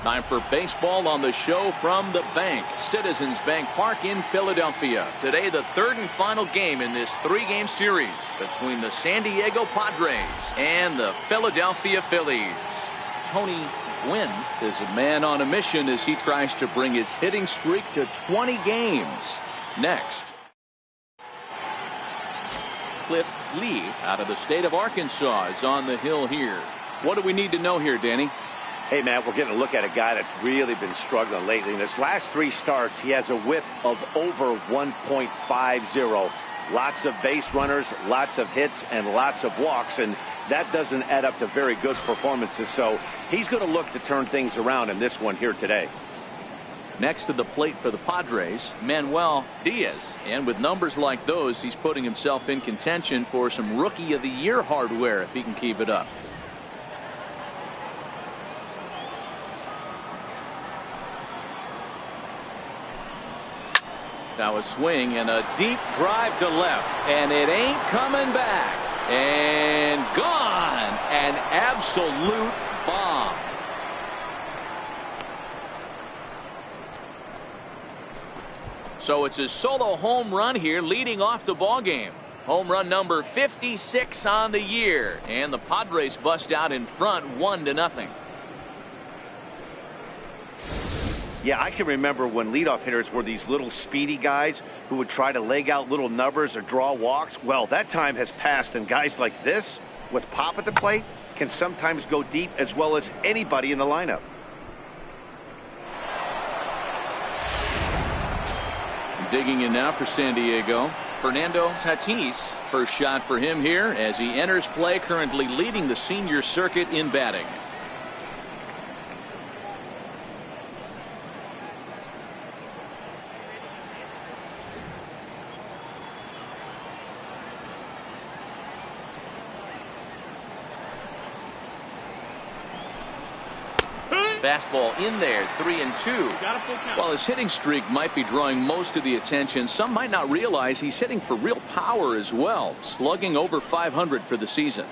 Time for baseball on the show from the bank. Citizens Bank Park in Philadelphia. Today, the third and final game in this three-game series between the San Diego Padres and the Philadelphia Phillies. Tony Gwynn is a man on a mission as he tries to bring his hitting streak to 20 games. Next. Cliff Lee out of the state of Arkansas is on the hill here. What do we need to know here, Danny? Hey, man, we're getting a look at a guy that's really been struggling lately. In his last three starts, he has a whip of over 1.50. Lots of base runners, lots of hits, and lots of walks, and that doesn't add up to very good performances. So he's going to look to turn things around in this one here today. Next to the plate for the Padres, Manuel Diaz. And with numbers like those, he's putting himself in contention for some Rookie of the Year hardware if he can keep it up. Now a swing and a deep drive to left, and it ain't coming back. And gone. An absolute bomb. So it's a solo home run here leading off the ball game. Home run number 56 on the year, and the Padres bust out in front 1-0. Yeah, I can remember when leadoff hitters were these little speedy guys who would try to leg out little numbers or draw walks. Well, that time has passed, and guys like this with pop at the plate can sometimes go deep as well as anybody in the lineup. Digging in now for San Diego, Fernando Tatis. First shot for him here as he enters play, currently leading the senior circuit in batting. Fastball in there, 3-2. While his hitting streak might be drawing most of the attention, some might not realize he's hitting for real power as well, slugging over 500 for the season.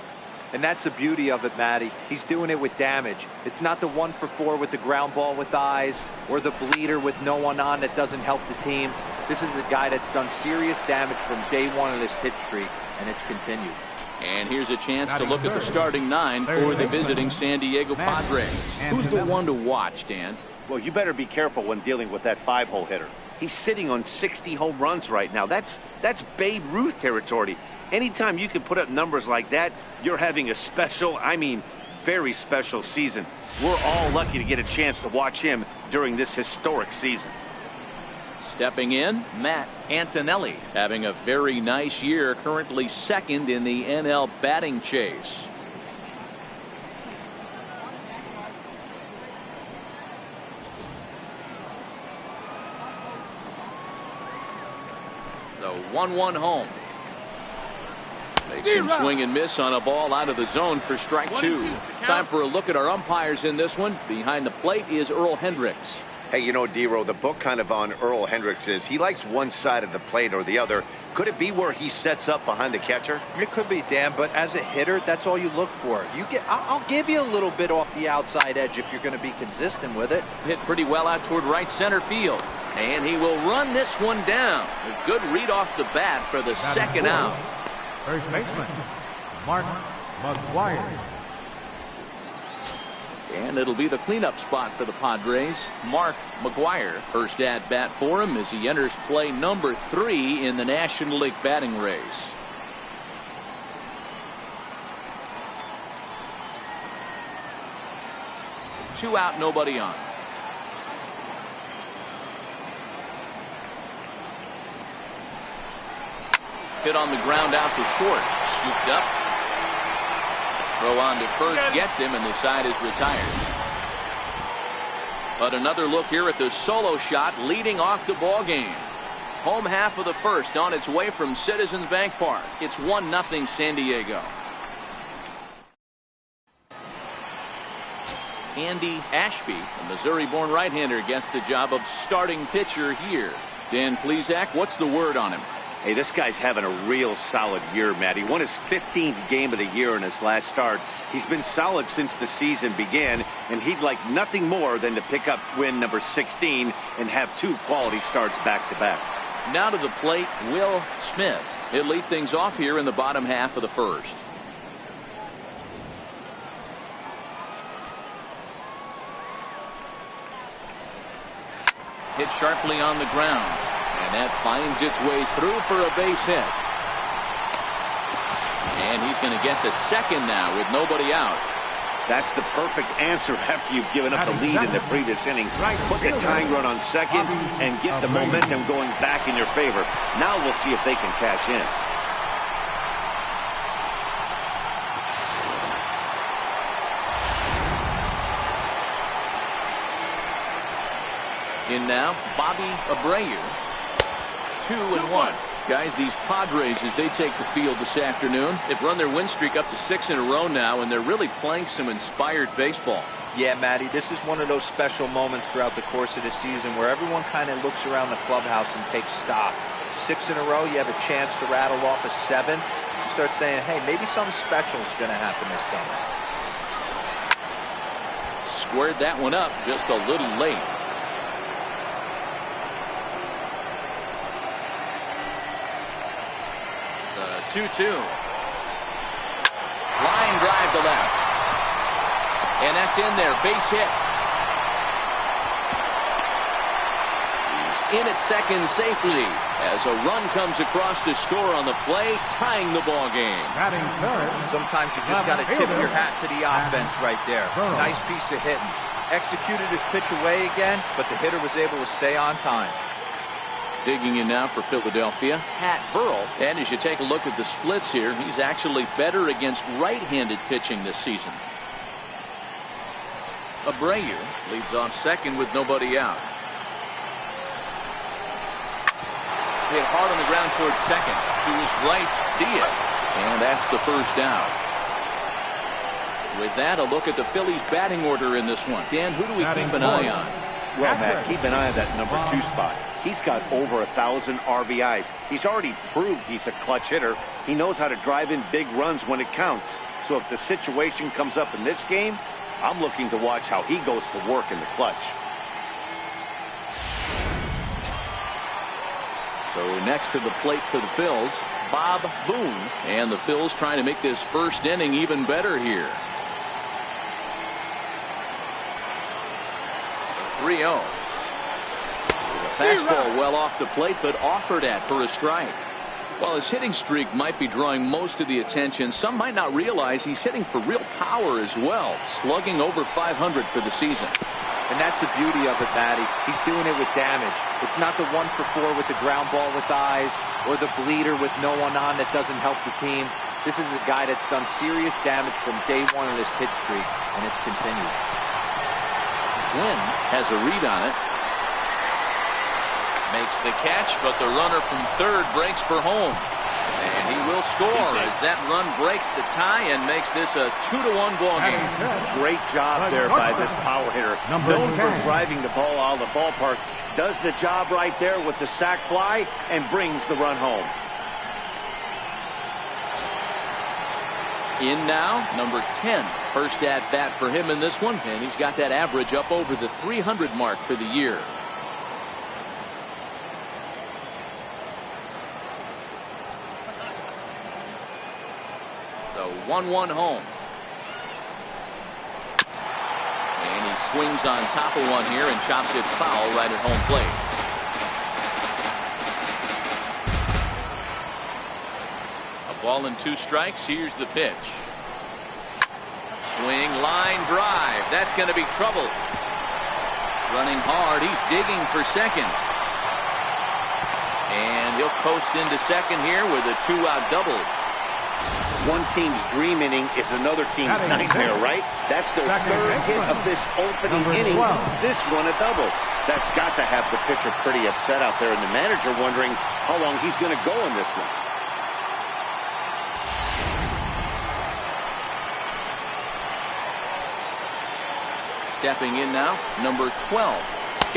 And that's the beauty of it, Matty. He's doing it with damage. It's not the 1-for-4 with the ground ball with eyes or the bleeder with no one on that doesn't help the team. This is a guy that's done serious damage from day one of this hit streak, and it's continued. And here's a chance to look at the starting nine for the visiting San Diego Padres. Who's the one to watch, Dan? Well, you better be careful when dealing with that 5-hole hitter. He's sitting on 60 home runs right now. That's Babe Ruth territory. Anytime you can put up numbers like that, you're having a special, I mean, very special season. We're all lucky to get a chance to watch him during this historic season. Stepping in, Matt Antonelli, having a very nice year, currently second in the NL batting chase. The 1-1 home. Makes him swing and miss on a ball out of the zone for strike two. Time for a look at our umpires in this one. Behind the plate is Earl Hendricks. Hey, you know, D-Row, the book kind of on Earl Hendricks is he likes one side of the plate or the other. Could it be where he sets up behind the catcher? It could be, Dan, but as a hitter, that's all you look for. I'll give you a little bit off the outside edge if you're going to be consistent with it. Hit pretty well out toward right center field. And he will run this one down. A good read off the bat for the second out. First baseman, Mark McGuire. And it'll be the cleanup spot for the Padres. Mark McGuire, first at bat for him as he enters play number 3 in the National League batting race. Two out, nobody on. Hit on the ground out to short. Scooped up. Throw on to first gets him, and the side is retired. But another look here at the solo shot leading off the ball game. Home half of the first on its way from Citizens Bank Park. It's 1-0 San Diego. Andy Ashby, a Missouri-born right-hander, gets the job of starting pitcher here. Dan Plesac, what's the word on him? Hey, this guy's having a real solid year, Matt. He won his 15th game of the year in his last start. He's been solid since the season began. and he'd like nothing more than to pick up win number 16 and have 2 quality starts back-to-back. Now to the plate, Will Smith. He'll lead things off here in the bottom half of the first. Hit sharply on the ground, and that finds its way through for a base hit. And he's going to get the second now with nobody out. That's the perfect answer after you've given up the lead in the previous inning. Put the tying run on second and get the momentum going back in your favor. Now we'll see if they can cash in. In now, Bobby Abreu. 2-1. Guys, these Padres, as they take the field this afternoon, they've run their win streak up to 6 in a row now, and they're really playing some inspired baseball. Yeah, Matty, this is one of those special moments throughout the course of the season where everyone kind of looks around the clubhouse and takes stock. 6 in a row, you have a chance to rattle off a 7. You start saying, hey, maybe something special is going to happen this summer. Squared that one up just a little late. 2-2. Line drive to left. And that's in there. Base hit. He's in at second safely as a run comes across to score on the play, tying the ball game. Sometimes you just got to tip your hat to the offense right there. Nice piece of hitting. Executed his pitch away again, but the hitter was able to stay on time. Digging in now for Philadelphia, Pat Burrell. And as you take a look at the splits here, he's actually better against right-handed pitching this season. Abreu leads off second with nobody out. Hit hard on the ground towards second. To his right, Diaz. And that's the first out. With that, a look at the Phillies batting order in this one. Dan, who do we keep an eye on? Well, Matt, keep an eye on that number 2 spot. He's got over 1,000 RBIs. He's already proved he's a clutch hitter. He knows how to drive in big runs when it counts. So if the situation comes up in this game, I'm looking to watch how he goes to work in the clutch. So next to the plate for the Phils, Bob Boone. And the Phils trying to make this first inning even better here. 3-0. Fastball well off the plate, but offered at for a strike. While his hitting streak might be drawing most of the attention, some might not realize he's hitting for real power as well, slugging over 500 for the season. And that's the beauty of it, Matty. He's doing it with damage. It's not the 1 for 4 with the ground ball with eyes or the bleeder with no one on that doesn't help the team. This is a guy that's done serious damage from day 1 of this hit streak, and it's continued. Glenn has a read on it. Makes the catch, but the runner from third breaks for home. And he will score as that run breaks the tie and makes this a 2-1 ball game. Great job there by this power hitter. Known for driving the ball out of the ballpark. Does the job right there with the sac fly and brings the run home. In now, number 10. First at bat for him in this one, and he's got that average up over the 300 mark for the year. The 1-1 home. And he swings on top of one here and chops it foul right at home plate. A ball and 2 strikes. Here's the pitch. Swing, line drive. That's going to be trouble. Running hard. He's digging for second. And he'll coast into second here with a 2-out double. One team's dream inning is another team's nightmare, right? That's their third hit of this opening inning. This one a double. That's got to have the pitcher pretty upset out there, and the manager wondering how long he's going to go in this one. Stepping in now, number 12.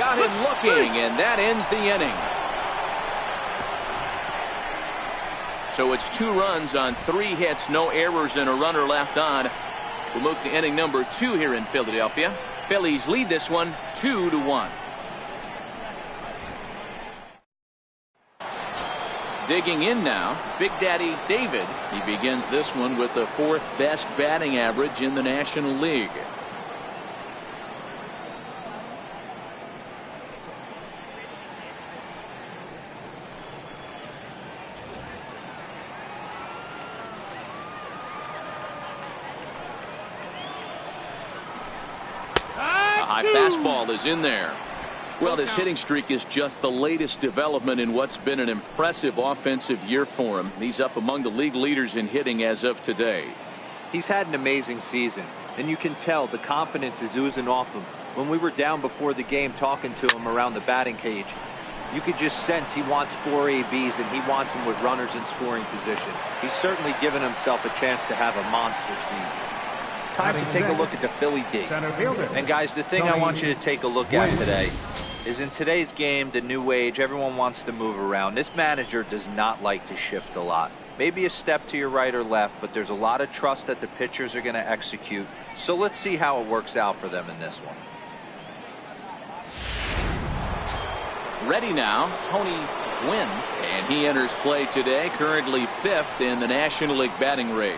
Got him looking, and that ends the inning. So it's 2 runs on 3 hits, no errors, and a runner left on. We'll move to inning number 2 here in Philadelphia. Phillies lead this one 2-1. Digging in now, Big Daddy David. He begins this one with the 4th best batting average in the National League. A high fastball is in there. Well, this hitting streak is just the latest development in what's been an impressive offensive year for him. He's up among the league leaders in hitting as of today. He's had an amazing season, and you can tell the confidence is oozing off him. When we were down before the game talking to him around the batting cage, you could just sense he wants 4 ABs and he wants them with runners in scoring position. He's certainly given himself a chance to have a monster season. Time to take a look at the Philly D. And guys, the thing I want you to take a look at today is in today's game, the new age, everyone wants to move around. This manager does not like to shift a lot. Maybe a step to your right or left, but there's a lot of trust that the pitchers are going to execute. So let's see how it works out for them in this one. Ready now, Tony Gwynn, and he enters play today, currently 5th in the National League batting race.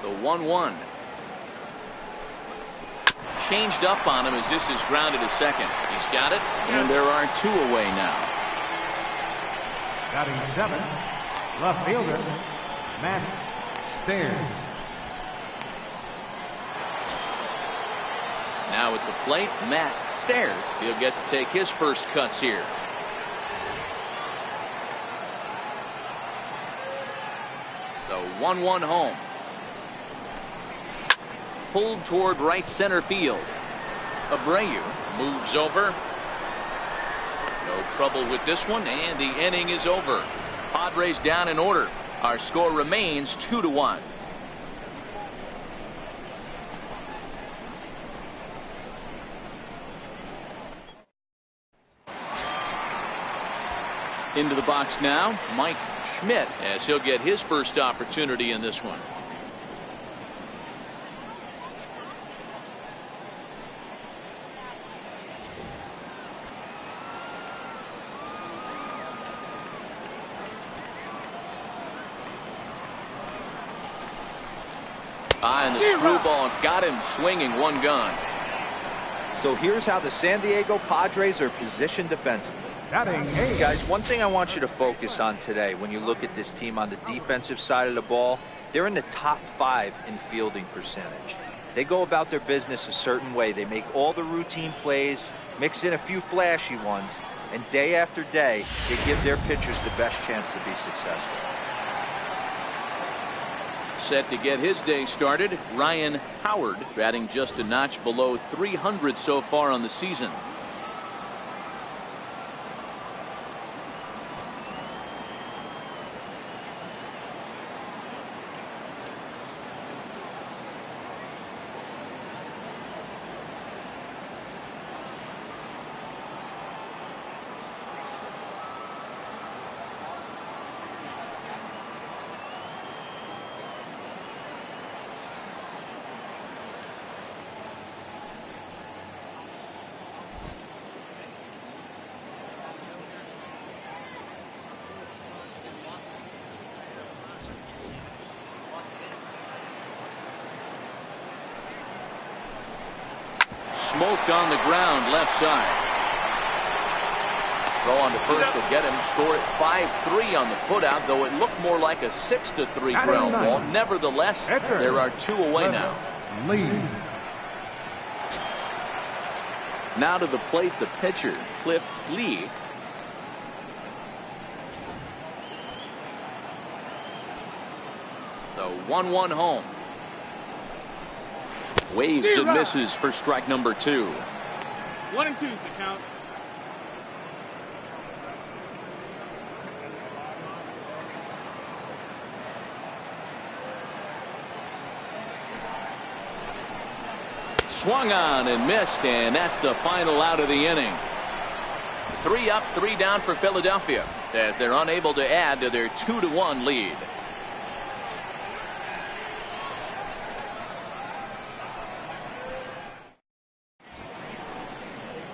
The 1-1. Changed up on him as this is grounded to second. He's got it, and there are 2 away now. Batting 7th, left fielder, Matt Stairs. Now at the plate, Matt Stairs. He'll get to take his first cuts here. The 1-1 home. Pulled toward right center field. Abreu moves over. No trouble with this one, and the inning is over. Padres down in order. Our score remains 2-1. Into the box now, Mike Schmidt, as he'll get his first opportunity in this one. And the screwball got him swinging, 1 gone. So here's how the San Diego Padres are positioned defensively. Batting 8. Guys, one thing I want you to focus on today when you look at this team on the defensive side of the ball, they're in the top 5 in fielding percentage. They go about their business a certain way. They make all the routine plays, mix in a few flashy ones, and day after day, they give their pitchers the best chance to be successful. Set to get his day started, Ryan Howard, batting just a notch below 300 so far on the season. Smoked on the ground left side. Throw on to first will get him. Score at 5-3 on the putout, though it looked more like a 6-3 ground ball. Nevertheless, there are 2 away now. Lead. Now to the plate, the pitcher, Cliff Lee. The 1-1 home. Waves and misses for strike number 2. 1 and 2 is the count. Swung on and missed, and that's the final out of the inning. 3 up, 3 down for Philadelphia as they're unable to add to their 2-1 lead.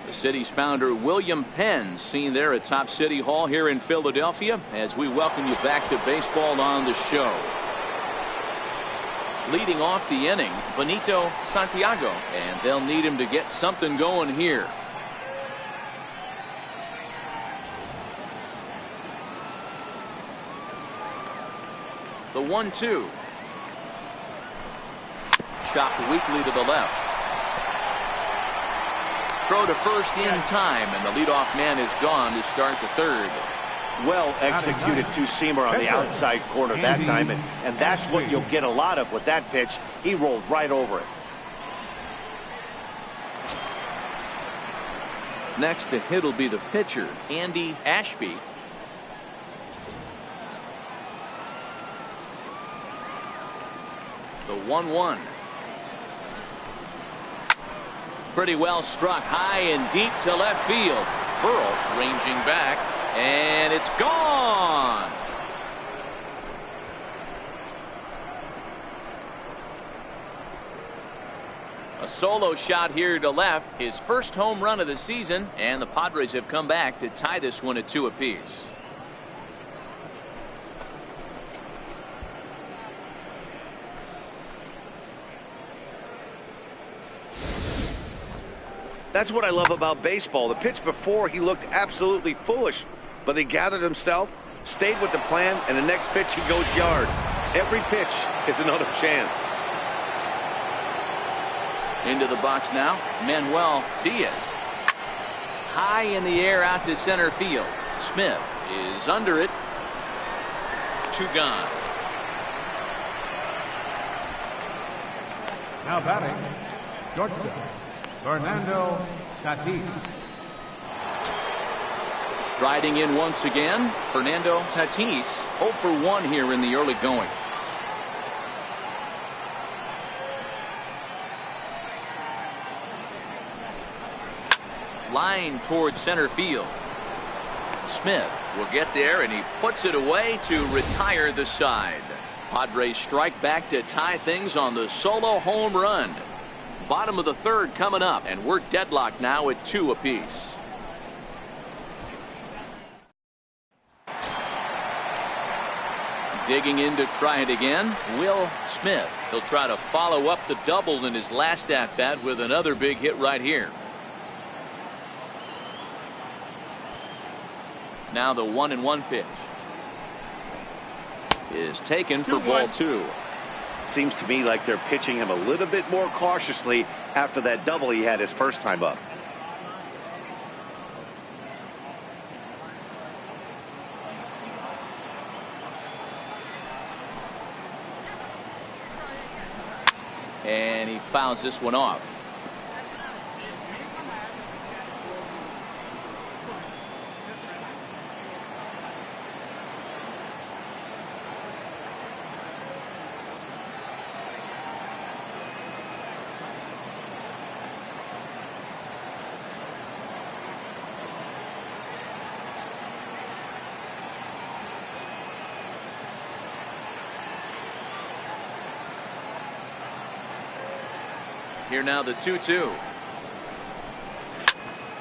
The city's founder William Penn seen there at Top City Hall here in Philadelphia as we welcome you back to baseball on the show. Leading off the inning, Benito Santiago, and they'll need him to get something going here. The 1-2. Chopped weakly to the left. Throw to first in time, and the leadoff man is gone to start the third. Well executed two-seamer on the outside corner that time, and that's what you'll get a lot of with that pitch. He rolled right over it. Next to hit will be the pitcher, Andy Ashby. The 1-1. Pretty well struck high and deep to left field. Burrell ranging back, and it's gone. A solo shot here to left, his first home run of the season, and the Padres have come back to tie this one at 2 apiece. That's what I love about baseball. The pitch before, he looked absolutely foolish, but he gathered himself, stayed with the plan, and the next pitch he goes yard. Every pitch is another chance. Into the box now, Manuel Diaz. High in the air out to center field. Smith is under it. 2 gone. Now batting, shortstop, Fernando Tatis. Striding in once again, Fernando Tatis, 0 for 1 here in the early going. Line towards center field. Smith will get there, and he puts it away to retire the side. Padres strike back to tie things on the solo home run. Bottom of the third coming up, and we're deadlocked now at 2 apiece. Digging in to try it again, Will Smith. He'll try to follow up the double in his last at bat with another big hit right here. Now the 1-1 pitch is taken for ball 2. Seems to me like they're pitching him a little bit more cautiously after that double he had his first time up. And he fouls this one off. Here now the 2-2.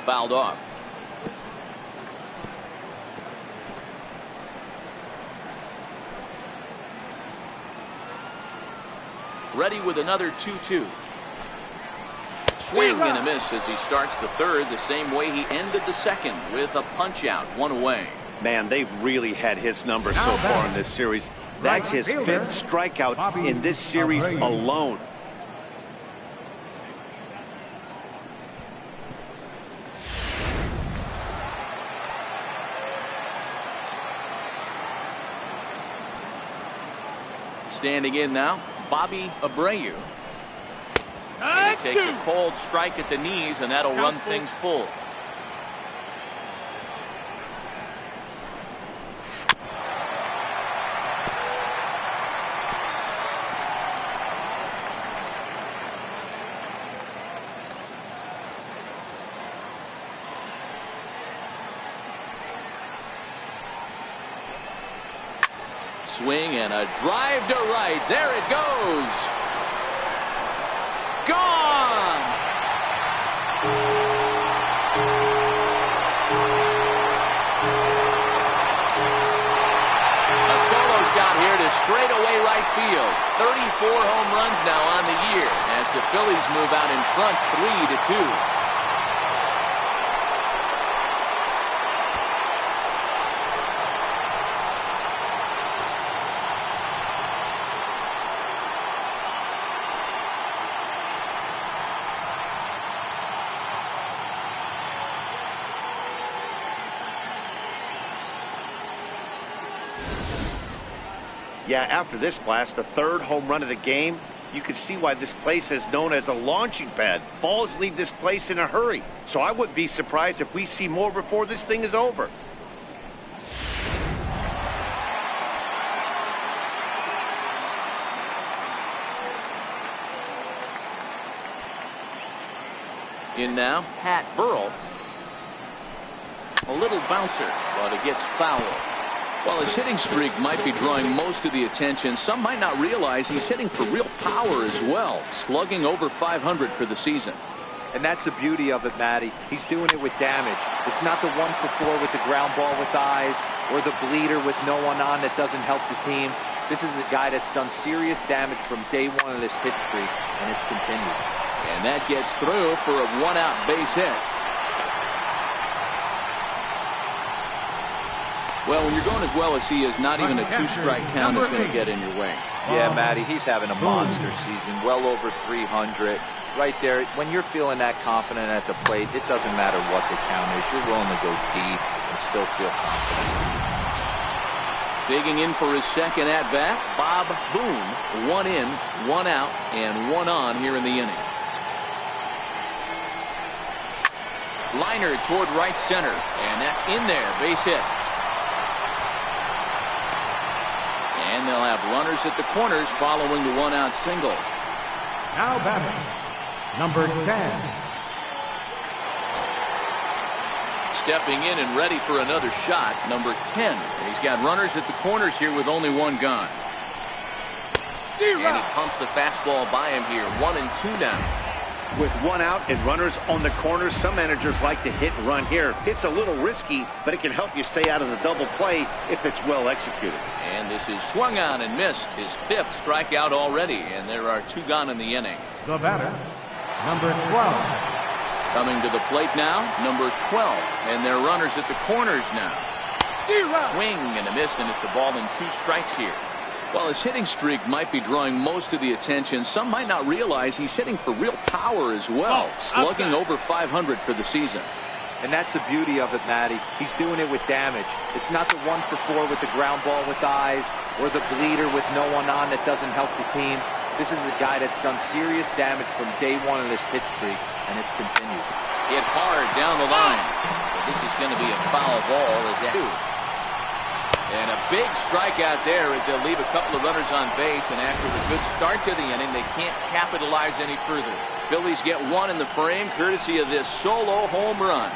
Fouled off. Ready with another 2-2. Swing and a miss as he starts the third the same way he ended the second with a punch out, 1 away. Man, they've really had his number so far in this series. That's his 5th strikeout in this series alone. Standing in now, Bobby Abreu. And he takes a cold strike at the knees, and that'll run things full. swing and a drive to right. There it goes. Gone. A solo shot here to straightaway right field. 34 home runs now on the year as the Phillies move out in front 3-2. Yeah, after this blast, the third home run of the game, you can see why this place is known as a launching pad. Balls leave this place in a hurry. So I wouldn't be surprised if we see more before this thing is over. In now, Pat Burrell. A little bouncer, but it gets fouled. While his hitting streak might be drawing most of the attention, some might not realize he's hitting for real power as well, slugging over 500 for the season. And that's the beauty of it, Matty. He's doing it with damage. It's not the 1-for-4 with the ground ball with eyes or the bleeder with no one on that doesn't help the team. This is a guy that's done serious damage from day one of this hit streak, and it's continued. And that gets through for a one-out base hit. Well, when you're going as well as he is, not even a two-strike count is going to get in your way. Yeah, Matty, he's having a monster season, well over 300. Right there, when you're feeling that confident at the plate, it doesn't matter what the count is. You're willing to go deep and still feel confident. Digging in for his second at-bat, Bob Boone. 1 in, 1 out, and 1 on here in the inning. Liner toward right center, and that's in there, base hit. And they'll have runners at the corners following the 1-out single. Now batting, number 10. Stepping in and ready for another shot, number 10. He's got runners at the corners here with only 1 gone. And he pumps the fastball by him here. 1-2 now. With 1 out and runners on the corners, some managers like to hit and run here. It's a little risky, but it can help you stay out of the double play if it's well executed. And this is swung on and missed. His 5th strikeout already, and there are 2 gone in the inning. The batter, number 12. Coming to the plate now, number 12. And they're runners at the corners now. Swing and a miss, and it's a ball and 2 strikes here. While his hitting streak might be drawing most of the attention, some might not realize he's hitting for real power as well, slugging over 500 for the season. And that's the beauty of it, Matty. He's doing it with damage. It's not the 1-for-4 with the ground ball with eyes or the bleeder with no one on that doesn't help the team. This is a guy that's done serious damage from day one of this hit streak, and it's continued. Hit hard down the line. But this is going to be a foul ball as that. And a big strikeout there as they'll leave a couple of runners on base, and after a good start to the inning, they can't capitalize any further. Phillies get 1 in the frame courtesy of this solo home run.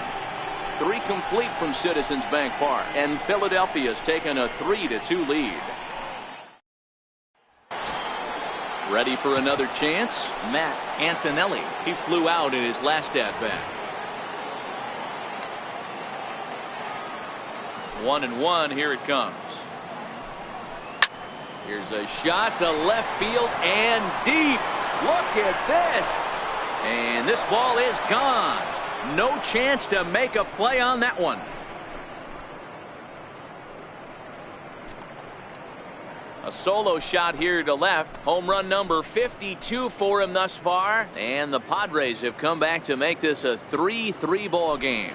3 complete from Citizens Bank Park, and Philadelphia's taken a 3-2 lead. Ready for another chance? Matt Antonelli. He flew out in his last at-bat. 1-1, here it comes. Here's a shot to left field and deep. Look at this. And this ball is gone. No chance to make a play on that one. A solo shot here to left. Home run number 52 for him thus far. And the Padres have come back to make this a 3-3 ball game.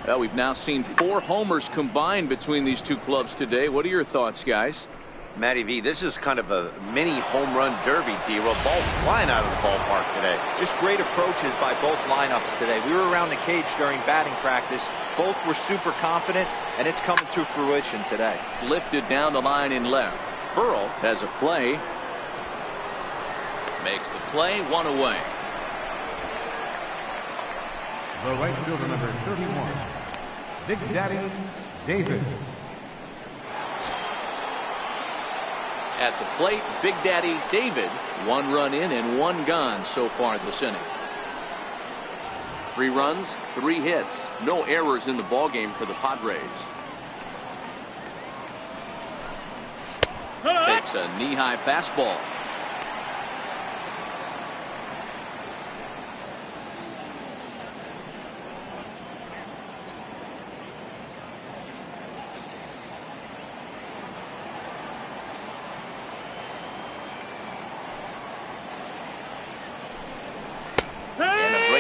Well, we've now seen 4 homers combined between these 2 clubs today. What are your thoughts, guys? Matty V, this is kind of a mini home run derby, D-Roll. Ball flying out of the ballpark today. Just great approaches by both lineups today. We were around the cage during batting practice. Both were super confident, and it's coming to fruition today. Lifted down the line in left. Burrell has a play. Makes the play, 1 away. The right fielder, number 31, Big Daddy David. At the plate, Big Daddy David. 1 run in and 1 gone so far this inning. 3 runs, 3 hits, no errors in the ballgame for the Padres. Takes a knee-high fastball.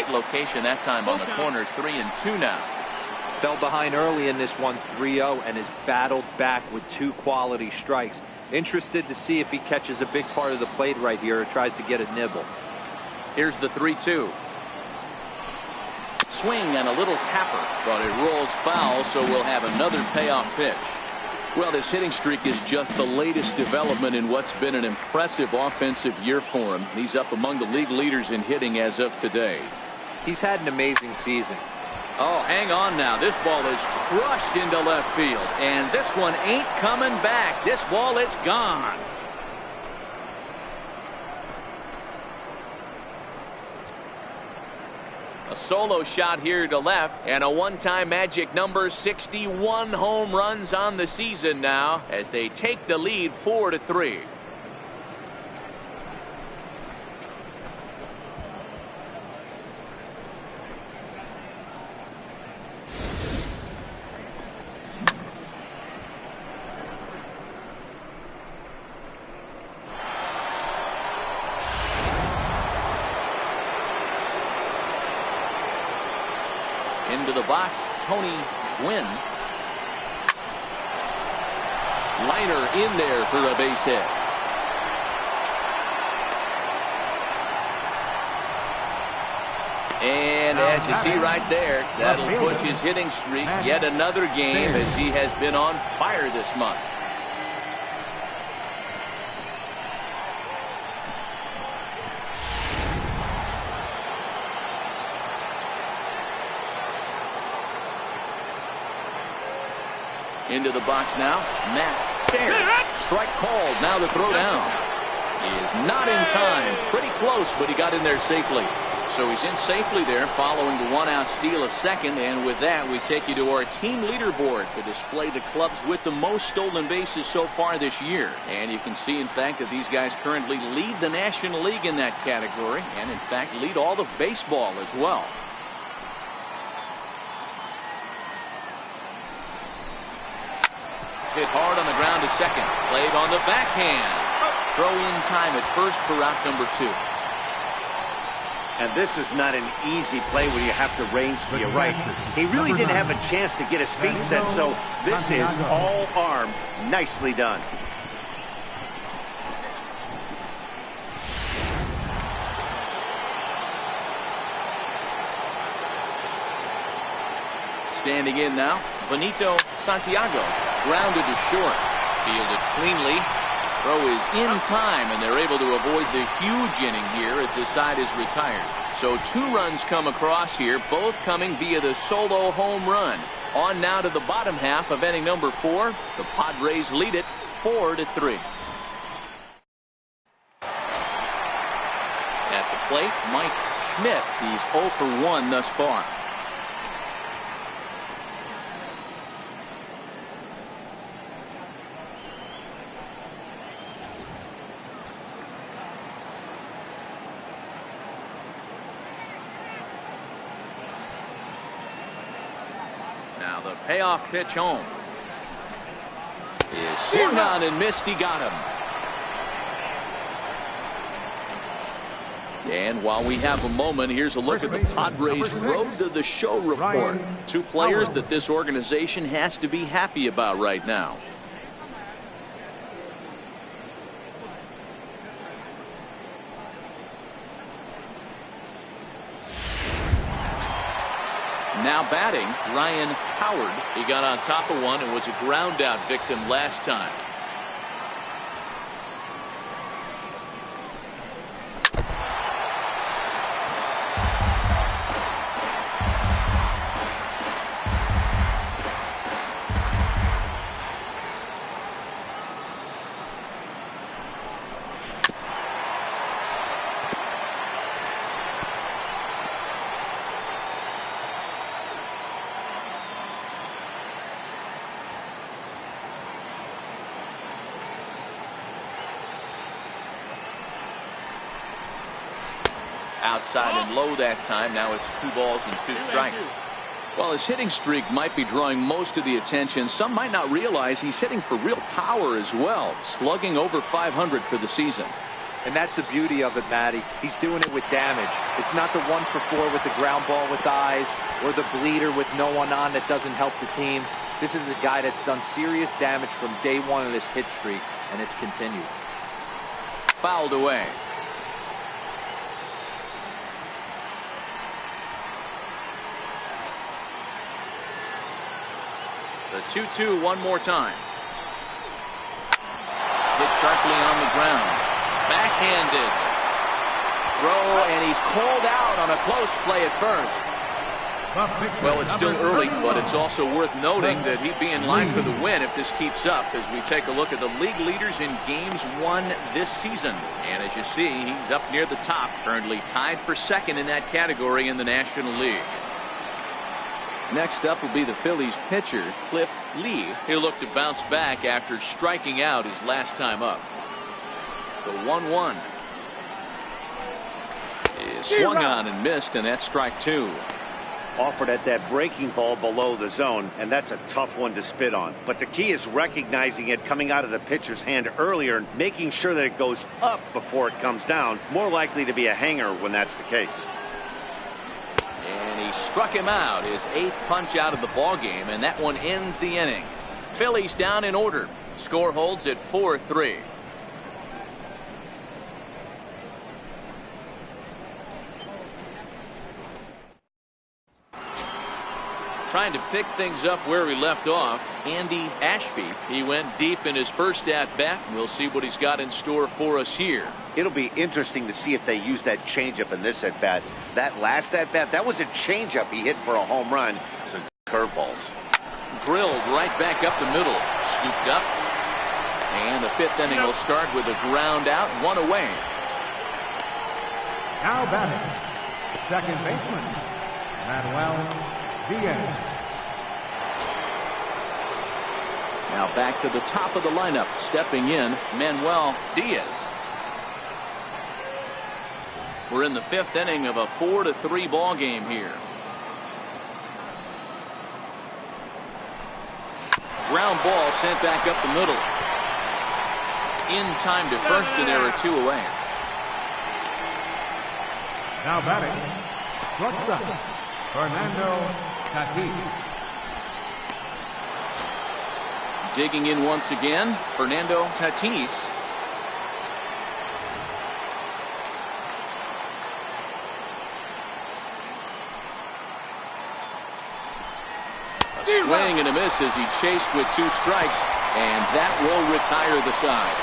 Location that time on the corner. 3-2 now. Fell behind early in this one, 3-0, and has battled back with 2 quality strikes. Interested to see if he catches a big part of the plate right here or tries to get a nibble. Here's the 3-2. Swing and a little tapper, but it rolls foul, so we'll have another payoff pitch. Well, this hitting streak is just the latest development in what's been an impressive offensive year for him. He's up among the league leaders in hitting as of today. He's had an amazing season. Oh, hang on now. This ball is crushed into left field, and this one ain't coming back. This ball is gone. A solo shot here to left, and a one-time magic number. 61 home runs on the season now as they take the lead 4-3. Into the box, Tony Gwynn. Liner in there for a base hit. And as you see right there, that'll push his hitting streak yet another game as he has been on fire this month. Into the box now, Matt Sayre. Strike called. Now the throw down. He is not in time. Pretty close, but he got in there safely. So he's in safely there following the 1-out steal of second. And with that, we take you to our team leaderboard to display the clubs with the most stolen bases so far this year. And you can see, in fact, that these guys currently lead the National League in that category and, in fact, lead all of baseball as well. Hit hard on the ground to second. Played on the backhand. Throw in time at first for out number 2. And this is not an easy play when you have to range to your right. He really didn't have a chance to get his feet set, so this is all arm. Nicely done. Standing in now, Benito Santiago. Grounded to short. Fielded cleanly. Throw is in time, and they're able to avoid the huge inning here as the side is retired. So 2 runs come across here, both coming via the solo home run. On now to the bottom half of inning number 4. The Padres lead it 4-3. At the plate, Mike Schmidt. He's 0 for 1 thus far. Now the payoff pitch home is swung on and missed. He got him. And while we have a moment, here's a look at the Padres Road to the Show report. 2 players that this organization has to be happy about right now. Now batting, Ryan Howard. He got on top of one and was a ground out victim last time. Outside and low that time. Now it's 2 balls and 2 strikes. Well, his hitting streak might be drawing most of the attention. Some might not realize he's hitting for real power as well, slugging over 500 for the season. And that's the beauty of it, Matty. He's doing it with damage. It's not the 1 for 4 with the ground ball with eyes or the bleeder with no one on that doesn't help the team. This is a guy that's done serious damage from day 1 of this hit streak, and it's continued. Fouled away. The 2-2 one more time. Hit sharply on the ground. Backhanded. Throw, and he's called out on a close play at first. Well, it's still early, but it's also worth noting that he'd be in line for the win if this keeps up as we take a look at the league leaders in games won this season. And as you see, he's up near the top, currently tied for second in that category in the National League. Next up will be the Phillies pitcher, Cliff Lee. He'll look to bounce back after striking out his last time up. The 1-1 is swung on and missed, and that's strike 2. Offered at that breaking ball below the zone, and that's a tough one to spit on. But the key is recognizing it coming out of the pitcher's hand earlier and making sure that it goes up before it comes down. More likely to be a hanger when that's the case. And he struck him out, his 8th punch out of the ball game, and that one ends the inning. Phillies down in order. Score holds at 4-3. Trying to pick things up where we left off, Andy Ashby. He went deep in his first at-bat. We'll see what he's got in store for us here. It'll be interesting to see if they use that changeup in this at-bat. That last at-bat, that was a changeup he hit for a home run. Some curveballs. Drilled right back up the middle. Scooped up. And the 5th inning will start with a ground out, 1 away. Now batting, second baseman, Manuel Diaz. Now back to the top of the lineup. Stepping in, Manuel Diaz. We're in the 5th inning of a 4-3 ball game here. Ground ball sent back up the middle. In time to first, and there are 2 away. Now batting, shortstop, Fernando Tatis. Digging in once again, Fernando Tatis. A swing and a miss as he chased with 2 strikes, and that will retire the side.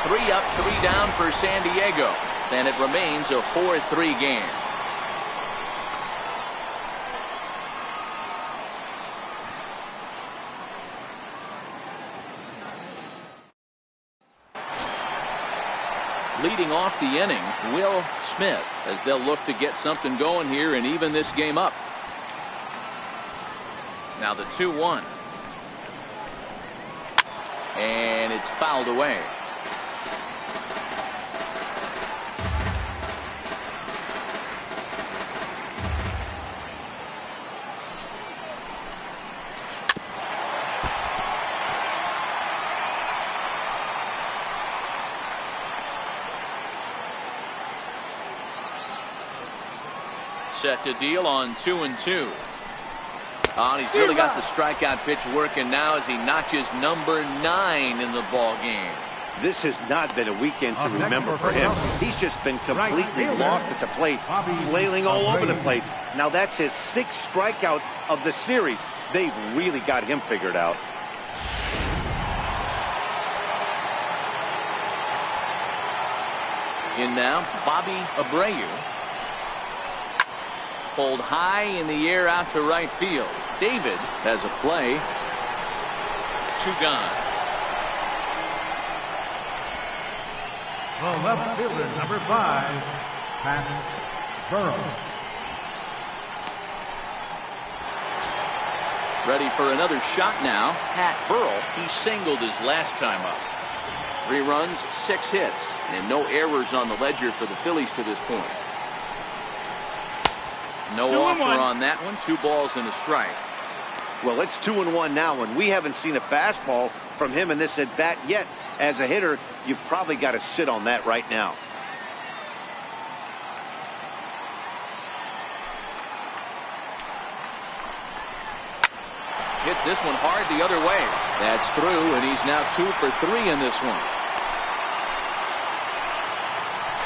3 up, 3 down for San Diego, and it remains a 4-3 game. Leading off the inning, Will Smith, as they'll look to get something going here and even this game up. Now the 2-1. And it's fouled away. Set to deal on 2-2. Oh, and he's really got the strikeout pitch working now as he notches number 9 in the ball game. This has not been a weekend to remember for him. He's just been completely lost at the plate, flailing all over the place. Now that's his 6th strikeout of the series. They've really got him figured out. In now, Bobby Abreu. Pulled high in the air out to right field. David has a play. 2 gone. The left fielder, number 5, Pat Burrow. Ready for another shot now. Pat Burrow, he singled his last time up. 3 runs, 6 hits, and no errors on the ledger for the Phillies to this point. No offer on that one. 2 balls and a strike. Well, it's 2-1 now, and we haven't seen a fastball from him in this at bat yet. As a hitter, you've probably got to sit on that right now. Hits this one hard the other way. That's through, and he's now 2 for 3 in this one.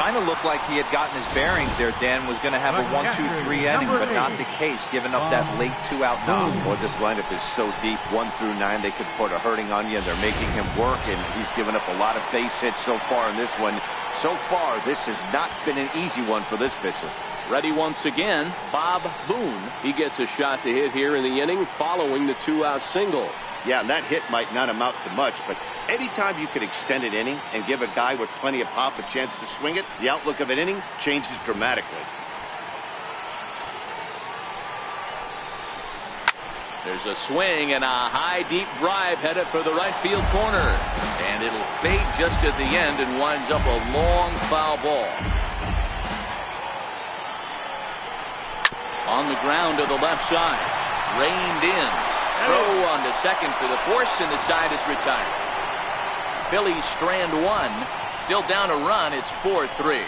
Kind of looked like he had gotten his bearings there. Dan was going to have a 1-2-3 inning, but not the case, giving up that late 2-out knock. Boy, this lineup is so deep, 1 through 9. They could put a hurting on you, and they're making him work, and he's given up a lot of base hits so far in this one. So far, this has not been an easy one for this pitcher. Ready once again, Bob Boone. He gets a shot to hit here in the inning following the 2-out single. Yeah, and that hit might not amount to much, but anytime you can extend an inning and give a guy with plenty of pop a chance to swing it, the outlook of an inning changes dramatically. There's a swing and a high deep drive headed for the right field corner. And it'll fade just at the end and winds up a long foul ball. On the ground to the left side. Reined in. Throw on to second for the force, and the side is retired. Phillies strand 1. Still down a run. It's 4-3.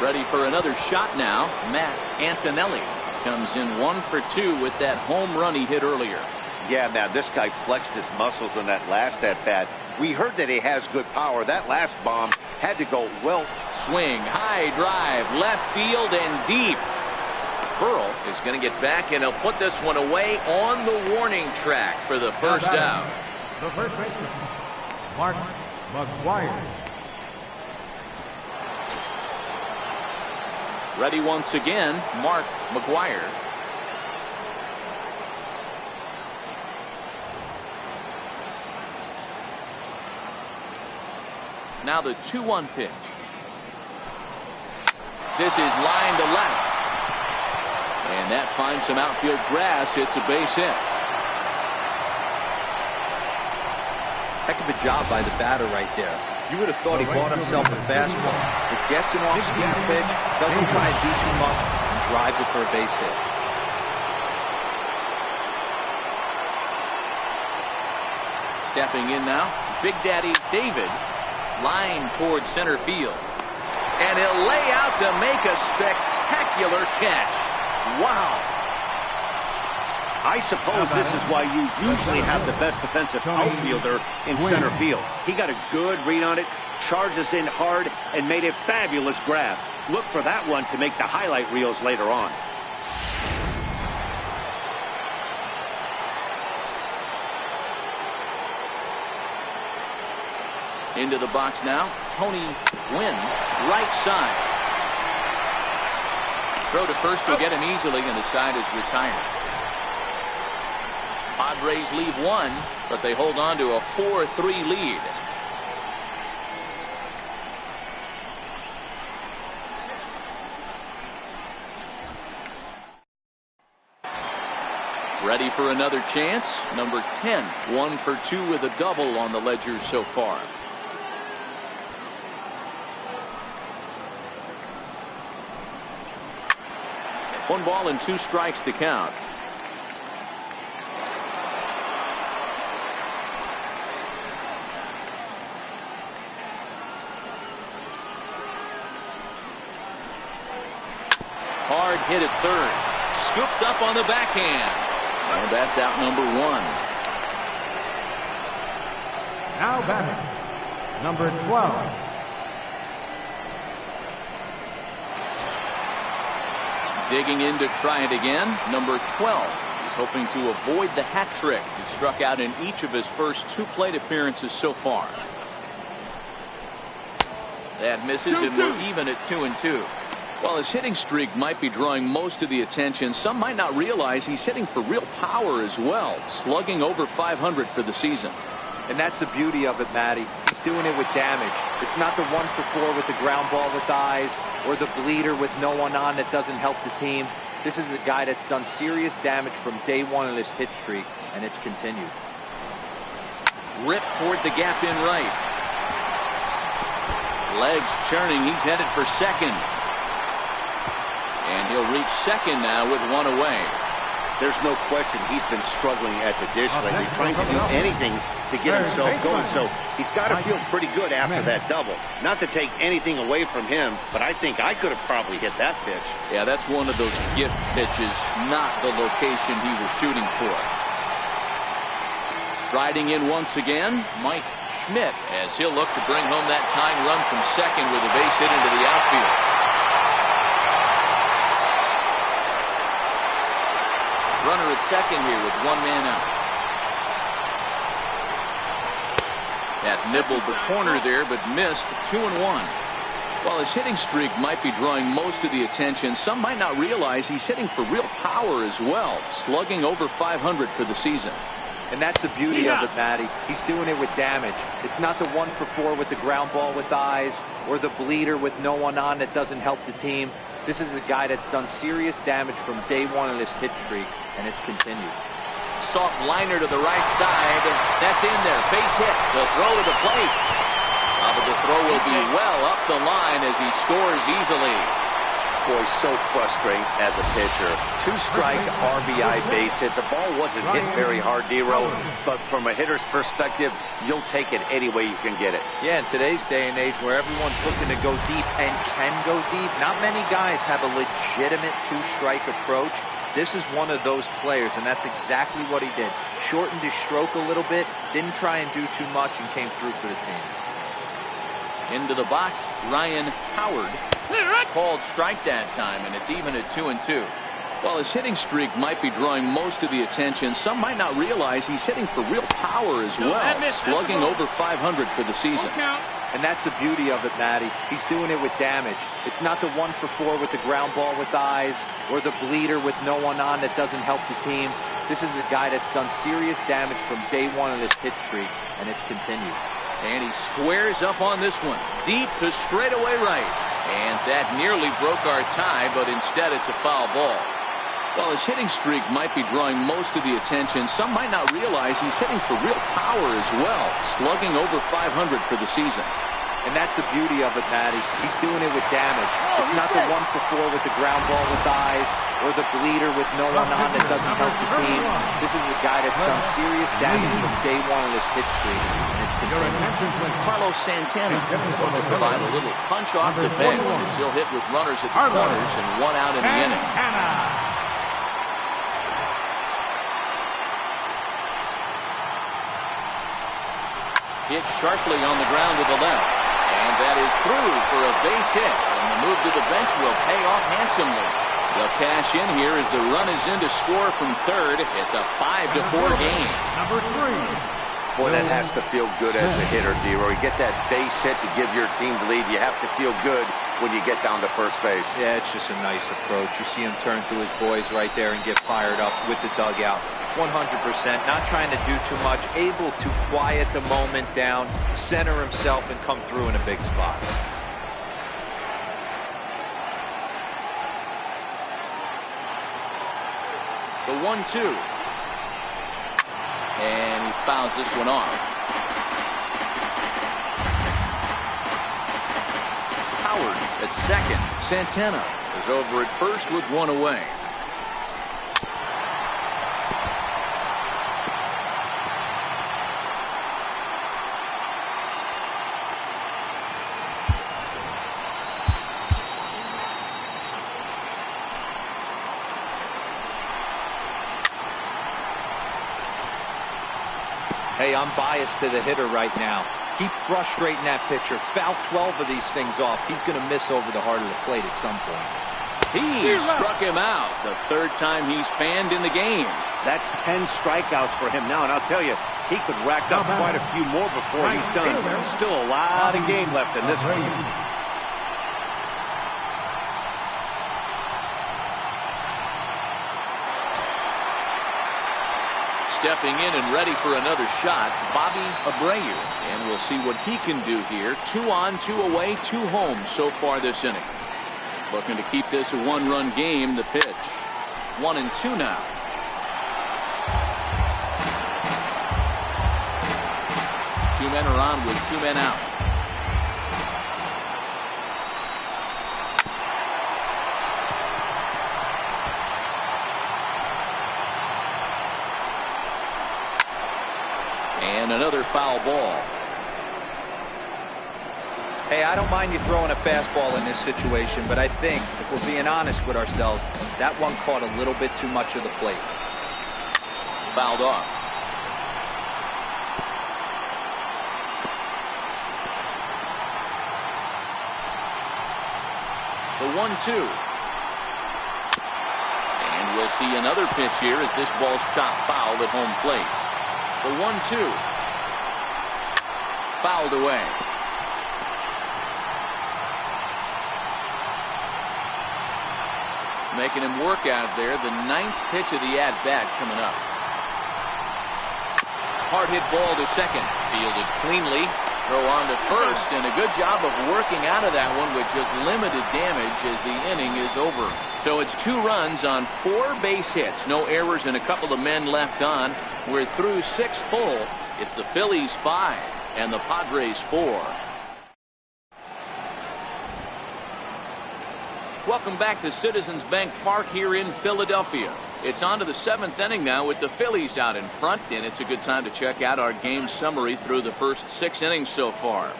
Ready for another shot now. Matt Antonelli comes in 1 for 2 with that home run he hit earlier. Yeah, man, this guy flexed his muscles on that last at-bat. We heard that he has good power. That last bomb had to go well. Swing, high drive, left field and deep. Pearl is going to get back, and he'll put this one away on the warning track for the first out. The first baseman, Mark McGuire. Ready once again, Mark McGuire. Now the 2-1 pitch. This is line to left. And that finds some outfield grass. It's a base hit. Heck of a job by the batter right there. You would have thought he bought himself a fastball. It gets an off-speed pitch, doesn't try and do too much, and drives it for a base hit. Stepping in now, Big Daddy David. Line towards center field. And he'll lay out to make a spectacular catch. Wow. I suppose this is why you usually have the best defensive outfielder in center field. He got a good read on it, charges in hard, and made a fabulous grab. Look for that one to make the highlight reels later on. Into the box now, Tony Gwynn, right side. Throw to first will get him easily, and the side is retired. Padres leave 1, but they hold on to a 4-3 lead. Ready for another chance. Number 10, 1 for 2 with a double on the ledger so far. One ball and 2 strikes to count. Hard hit at third. Scooped up on the backhand. And that's out number 1. Now batting, number 12. Digging in to try it again, number 12. He's hoping to avoid the hat trick. He struck out in each of his first 2 plate appearances so far. That misses, and we're even at 2-2. While his hitting streak might be drawing most of the attention, some might not realize he's hitting for real power as well, slugging over 500 for the season. And that's the beauty of it, Matty. He's doing it with damage. It's not the 1 for 4 with the ground ball with eyes, or the bleeder with no one on that doesn't help the team. This is a guy that's done serious damage from day 1 of this hit streak, and it's continued. Ripped toward the gap in right. Legs churning. He's headed for second. And he'll reach second now with one away. There's no question he's been struggling at the dish lately, trying to do anything to get himself going. So he's got to feel pretty good after that double. Not to take anything away from him, but I think I could have probably hit that pitch. Yeah, that's one of those gift pitches, not the location he was shooting for. Riding in once again, Mike Schmidt, as he'll look to bring home that tying run from second with a base hit into the outfield. Runner at second here with one man out. That nibbled the corner there, but missed. 2-1. While his hitting streak might be drawing most of the attention, some might not realize he's hitting for real power as well, slugging over 500 for the season. And that's the beauty of it, Matty. He's doing it with damage. It's not the 1-for-4 with the ground ball with eyes, or the bleeder with no one on that doesn't help the team. This is a guy that's done serious damage from day one of this hit streak, and it's continued. Soft liner to the right side. That's in there. Base hit. The throw to the plate. But the throw will be well up the line as he scores easily. Boy, so frustrating as a pitcher. 2-strike RBI base hit. The ball wasn't hit very hard, D-Row, but from a hitter's perspective, you'll take it any way you can get it. Yeah, in today's day and age where everyone's looking to go deep and can go deep, not many guys have a legitimate 2-strike approach. This is one of those players, and that's exactly what he did. Shortened his stroke a little bit, didn't try and do too much, and came through for the team. Into the box, Ryan Howard. Called strike that time, and it's even at 2-2. While his hitting streak might be drawing most of the attention, some might not realize he's hitting for real power as well, slugging over 500 for the season. And that's the beauty of it, Matty. He's doing it with damage. It's not the 1-for-4 with the ground ball with eyes, or the bleeder with no one on that doesn't help the team. This is a guy that's done serious damage from day one of this hit streak, and it's continued. And he squares up on this one, deep to straightaway right. And that nearly broke our tie, but instead it's a foul ball. While his hitting streak might be drawing most of the attention, some might not realize he's hitting for real power as well, slugging over 500 for the season. And that's the beauty of it, Matty. He's doing it with damage. It's not the 1-for-4 with the ground ball with eyes, or the bleeder with no one on that doesn't help the team. This is a guy that's done serious damage from day one of this hit streak, and it's continued. Carlos Santana will provide a little punch off the bench as he'll hit with runners at the corners and one out in the inning. Hit sharply on the ground with the left. And that is through for a base hit. And the move to the bench will pay off handsomely. They'll cash in here as the run is in to score from third. It's a 5-4 game. Number 3. Boy, that has to feel good as a hitter, D-Roy. You get that base hit to give your team the lead. You have to feel good when you get down to first base. Yeah, it's just a nice approach. You see him turn to his boys right there and get fired up with the dugout. 100%, not trying to do too much, able to quiet the moment down, center himself, and come through in a big spot. The 1-2. And he fouls this one off. Howard at second. Santana is over at first with one away. Hey, I'm biased to the hitter right now. Keep frustrating that pitcher. Foul 12 of these things off. He's going to miss over the heart of the plate at some point. He struck him out. The third time he's fanned in the game. That's 10 strikeouts for him now, and I'll tell you, he could rack up quite a few more before he's done. Still a lot of game left in this one. Stepping in and ready for another shot, Bobby Abreu. And we'll see what he can do here. 2 on, 2 away, 2 home so far this inning. Looking to keep this a 1-run game. The pitch. 1-2 now. 2 men are on with 2 men out. And another foul ball. Hey, I don't mind you throwing a fastball in this situation, but I think, if we're being honest with ourselves, that one caught a little bit too much of the plate. Fouled off. The 1-2. And we'll see another pitch here as this ball's chopped foul at home plate. The 1-2. Fouled away. Making him work out there. The 9th pitch of the at-bat coming up. Hard hit ball to second. Fielded cleanly. Throw on to first, and a good job of working out of that one with just limited damage as the inning is over. So it's 2 runs on 4 base hits. No errors and a couple of men left on. We're through 6 full. It's the Phillies 5 and the Padres 4. Welcome back to Citizens Bank Park here in Philadelphia. It's on to the 7th inning now with the Phillies out in front, and it's a good time to check out our game summary through the first 6 innings so far.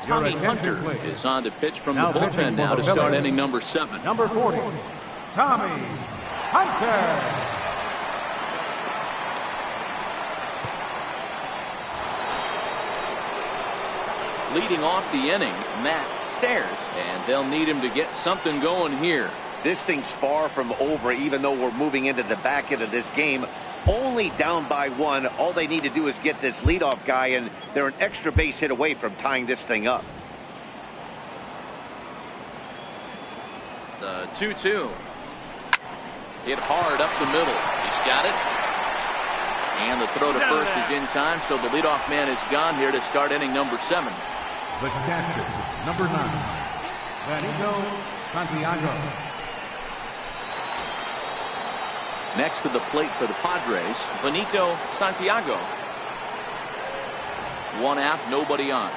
Tommy Hunter is on to pitch from the bullpen now to start inning number 7. Number 40, Tommy Hunter. Leading off the inning, Matt Stairs, and they'll need him to get something going here. This thing's far from over, even though we're moving into the back end of this game. Only down by 1. All they need to do is get this leadoff guy, and they're an extra base hit away from tying this thing up. The 2-2. Hit hard up the middle. He's got it. And the throw to first is in time, so the leadoff man is gone here to start inning number 7. The catcher, number 9, Benito Santiago. Next to the plate for the Padres, Benito Santiago. 1 out, nobody on.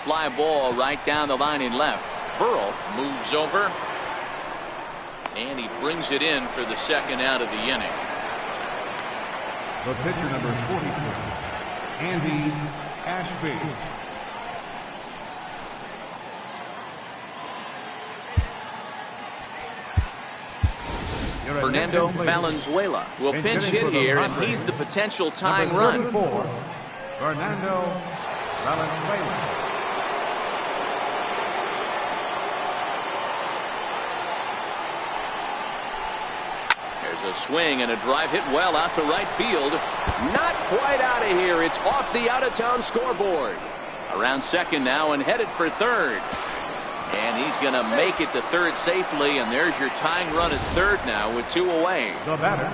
Fly ball right down the line in left. Burrow moves over. And he brings it in for the 2nd out of the inning. The pitcher, number 44, Andy Ashby. Fernando Valenzuela will pinch hit here, and he's the potential tying run. Fernando Valenzuela. A swing and a drive hit well out to right field. Not quite out of here. It's off the out-of-town scoreboard. Around second now and headed for third. And he's going to make it to third safely, and there's your tying run at third now with 2 away. The batter.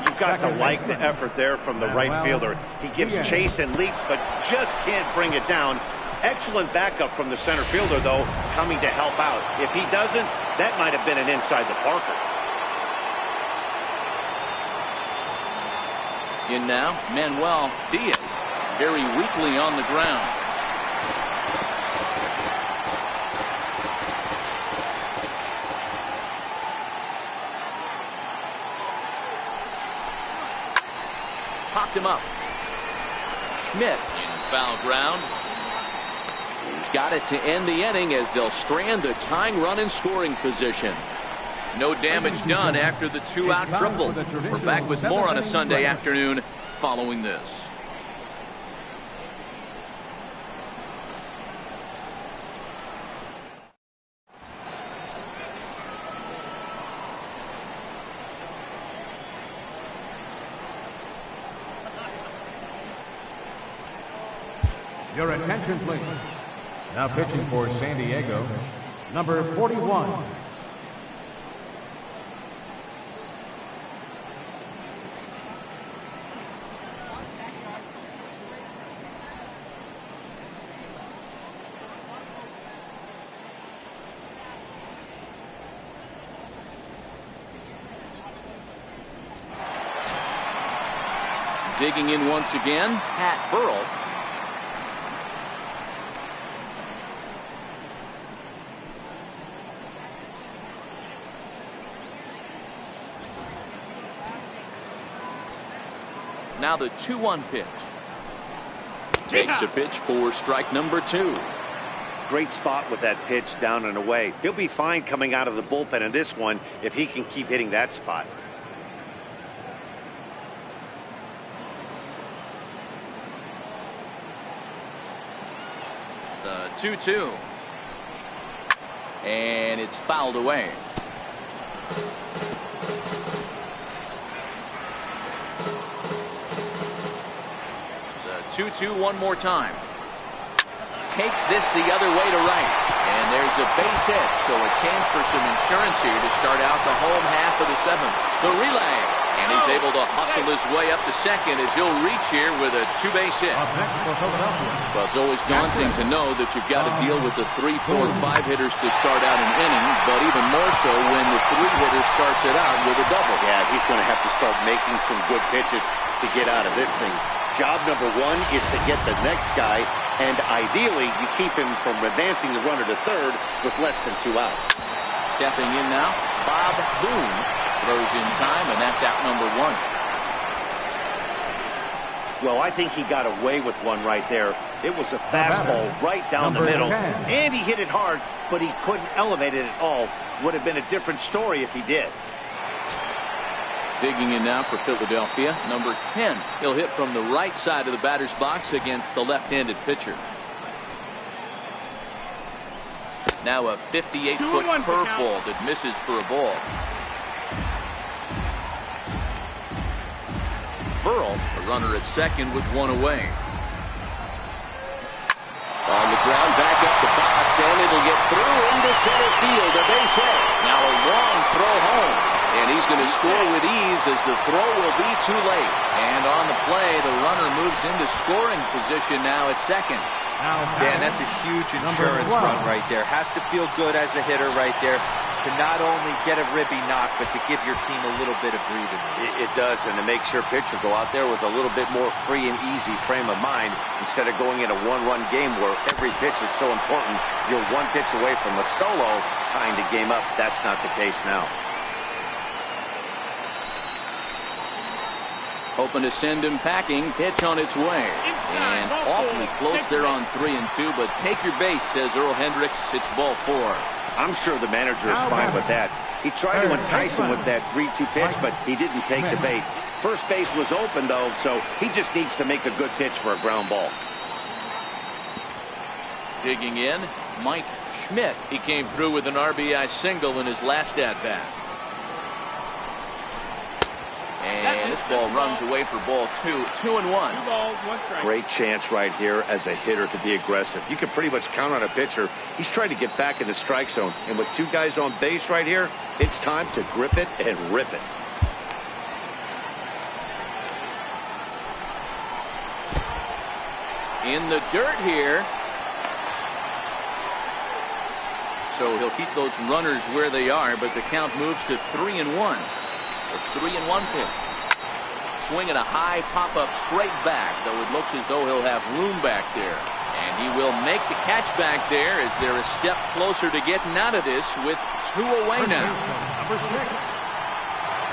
You've got to like the effort there from the right fielder. He gives chase and leaps, but just can't bring it down. Excellent backup from the center fielder, though, coming to help out. If he doesn't, that might have been an inside the Parker. In now, Manuel Diaz, very weakly on the ground. Popped him up. Schmidt in foul ground. He's got it to end the inning as they'll strand the tying run in scoring position. No damage done after the 2-out triple. We're back with more on a Sunday afternoon following this. Your attention, please. Now pitching for San Diego, number 41. Digging in once again, Pat Burrell. Now the 2-1 pitch. Takes a pitch for strike number 2. Great spot with that pitch down and away. He'll be fine coming out of the bullpen in this one if he can keep hitting that spot. The 2-2. And it's fouled away. The 2-2 one more time. Takes this the other way to right. And there's a base hit, so a chance for some insurance here to start out the home half of the 7th. The relay. And he's able to hustle his way up to second as he'll reach here with a 2-base hit. Well, it's always daunting to know that you've got to deal with the 3, 4, and 5 hitters to start out an inning, but even more so when the 3-hitter starts it out with a double. Yeah, he's going to have to start making some good pitches to get out of this thing. Job number 1 is to get the next guy, and ideally you keep him from advancing the runner to third with less than 2 outs. Stepping in now, Bob Boone throws in time, and that's out number 1. Well, I think he got away with one right there. It was a fastball right down the middle, and he hit it hard, but he couldn't elevate it at all. Would have been a different story if he did. Digging in now for Philadelphia, number 10. He'll hit from the right side of the batter's box against the left-handed pitcher. Now a 58-foot curveball that misses for a ball. Burrell, a runner at second with 1 away. On the ground, back up the box, and it'll get through into center field. A base hit. Now a long throw home. And he's going to score with ease as the throw will be too late. And on the play, the runner moves into scoring position now at second. Dan, that's a huge insurance run right there. Has to feel good as a hitter right there to not only get a ribby knock, but to give your team a little bit of breathing. It does, and to make sure pitchers go out there with a little bit more free and easy frame of mind instead of going in a one-run game where every pitch is so important. You're 1 pitch away from a solo tying the game up. That's not the case now. Hoping to send him packing. Pitch on its way. And awfully close there on 3-2, but take your base, says Earl Hendricks. It's ball 4. I'm sure the manager is fine with that. He tried to entice him with that 3-2 pitch, but he didn't take the bait. First base was open, though, so he just needs to make a good pitch for a ground ball. Digging in, Mike Schmidt. He came through with an RBI single in his last at-bat. And this ball runs away for ball 2. 2-1. 2 balls, 1 strike. Great chance right here as a hitter to be aggressive. You can pretty much count on a pitcher. He's trying to get back in the strike zone. And with 2 guys on base right here, it's time to grip it and rip it. In the dirt here. So he'll keep those runners where they are, but the count moves to 3-1. A 3-1 pitch. Swinging a high pop-up straight back, though it looks as though he'll have room back there. And he will make the catch back there as they're a step closer to getting out of this with 2 away now. Number 6,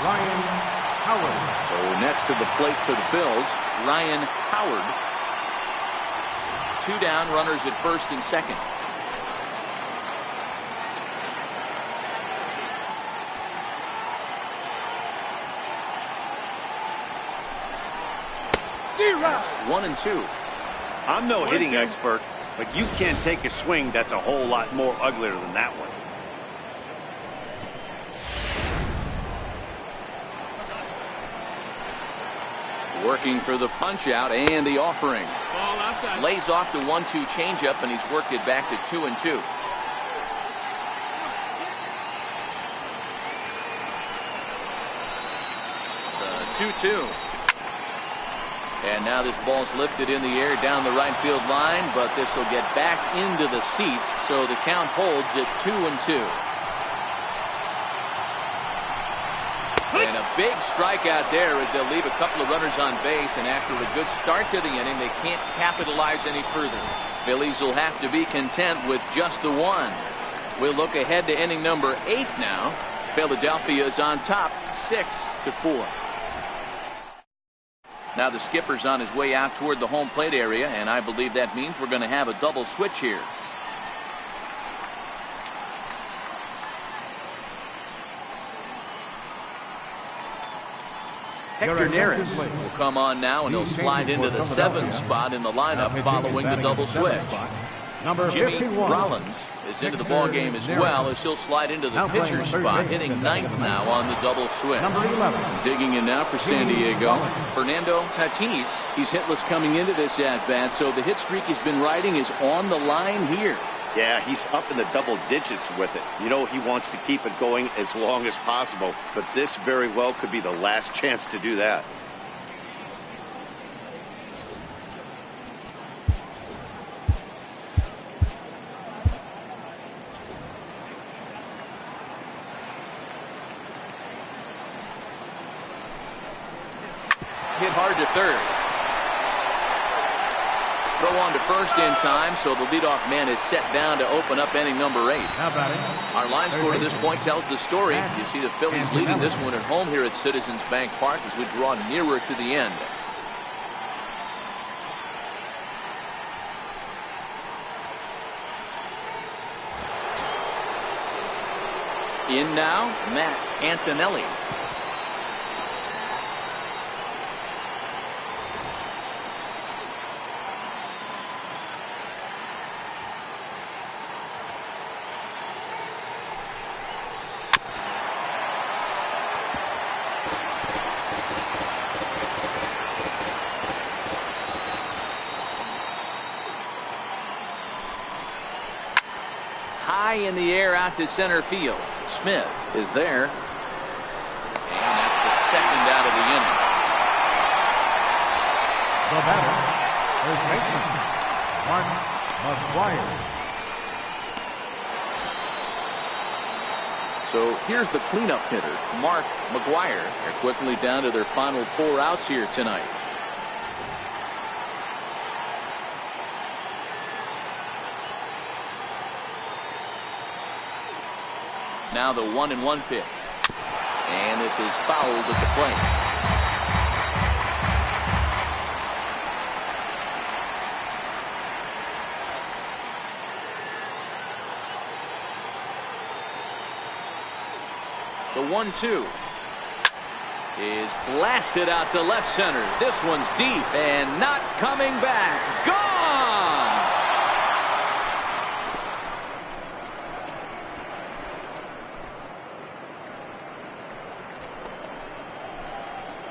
Ryan Howard. So next to the plate for the Phils, Ryan Howard. 2 down, runners at first and second. That's 1-2. I'm no hitting expert, but you can't take a swing that's a whole lot more uglier than that one. Working for the punch out and the offering. Ball outside. Lays off the 1-2 changeup, and he's worked it back to 2-2. The 2-2. And now this ball's lifted in the air down the right field line, but this will get back into the seats, so the count holds at 2-2. And a big strikeout there as they'll leave a couple of runners on base, and after a good start to the inning, they can't capitalize any further. Phillies will have to be content with just the one. We'll look ahead to inning number 8 now. Philadelphia is on top 6-4. Now the skipper's on his way out toward the home plate area, and I believe that means we're going to have a double switch here. Hector Neris will come on now, and he'll slide into the 7th spot in the lineup following the double switch. Jimmy Rollins is into the ball game as well, as he'll slide into the pitcher's spot, hitting 9th now on the double switch. Digging in now for San Diego, Fernando Tatis. He's hitless coming into this at-bat, so the hit streak he's been riding is on the line here. Yeah, he's up in the double digits with it. You know, he wants to keep it going as long as possible, but this very well could be the last chance to do that. Hit hard to third. Throw on to first in time, so the leadoff man is set down to open up inning number 8. Our line score to this point tells the story. You see the Phillies leading this one at home here at Citizens Bank Park as we draw nearer to the end. In now, Matt Antonelli. In the air out to center field. Smith is there, and that's the second out of the inning. The batter, first baseman, Mark McGwire. So here's the cleanup hitter, Mark McGwire. They're quickly down to their final 4 outs here tonight. Now the 1-1 pitch. And this is fouled at the plate. The 1-2 is blasted out to left center. This one's deep and not coming back. Gone!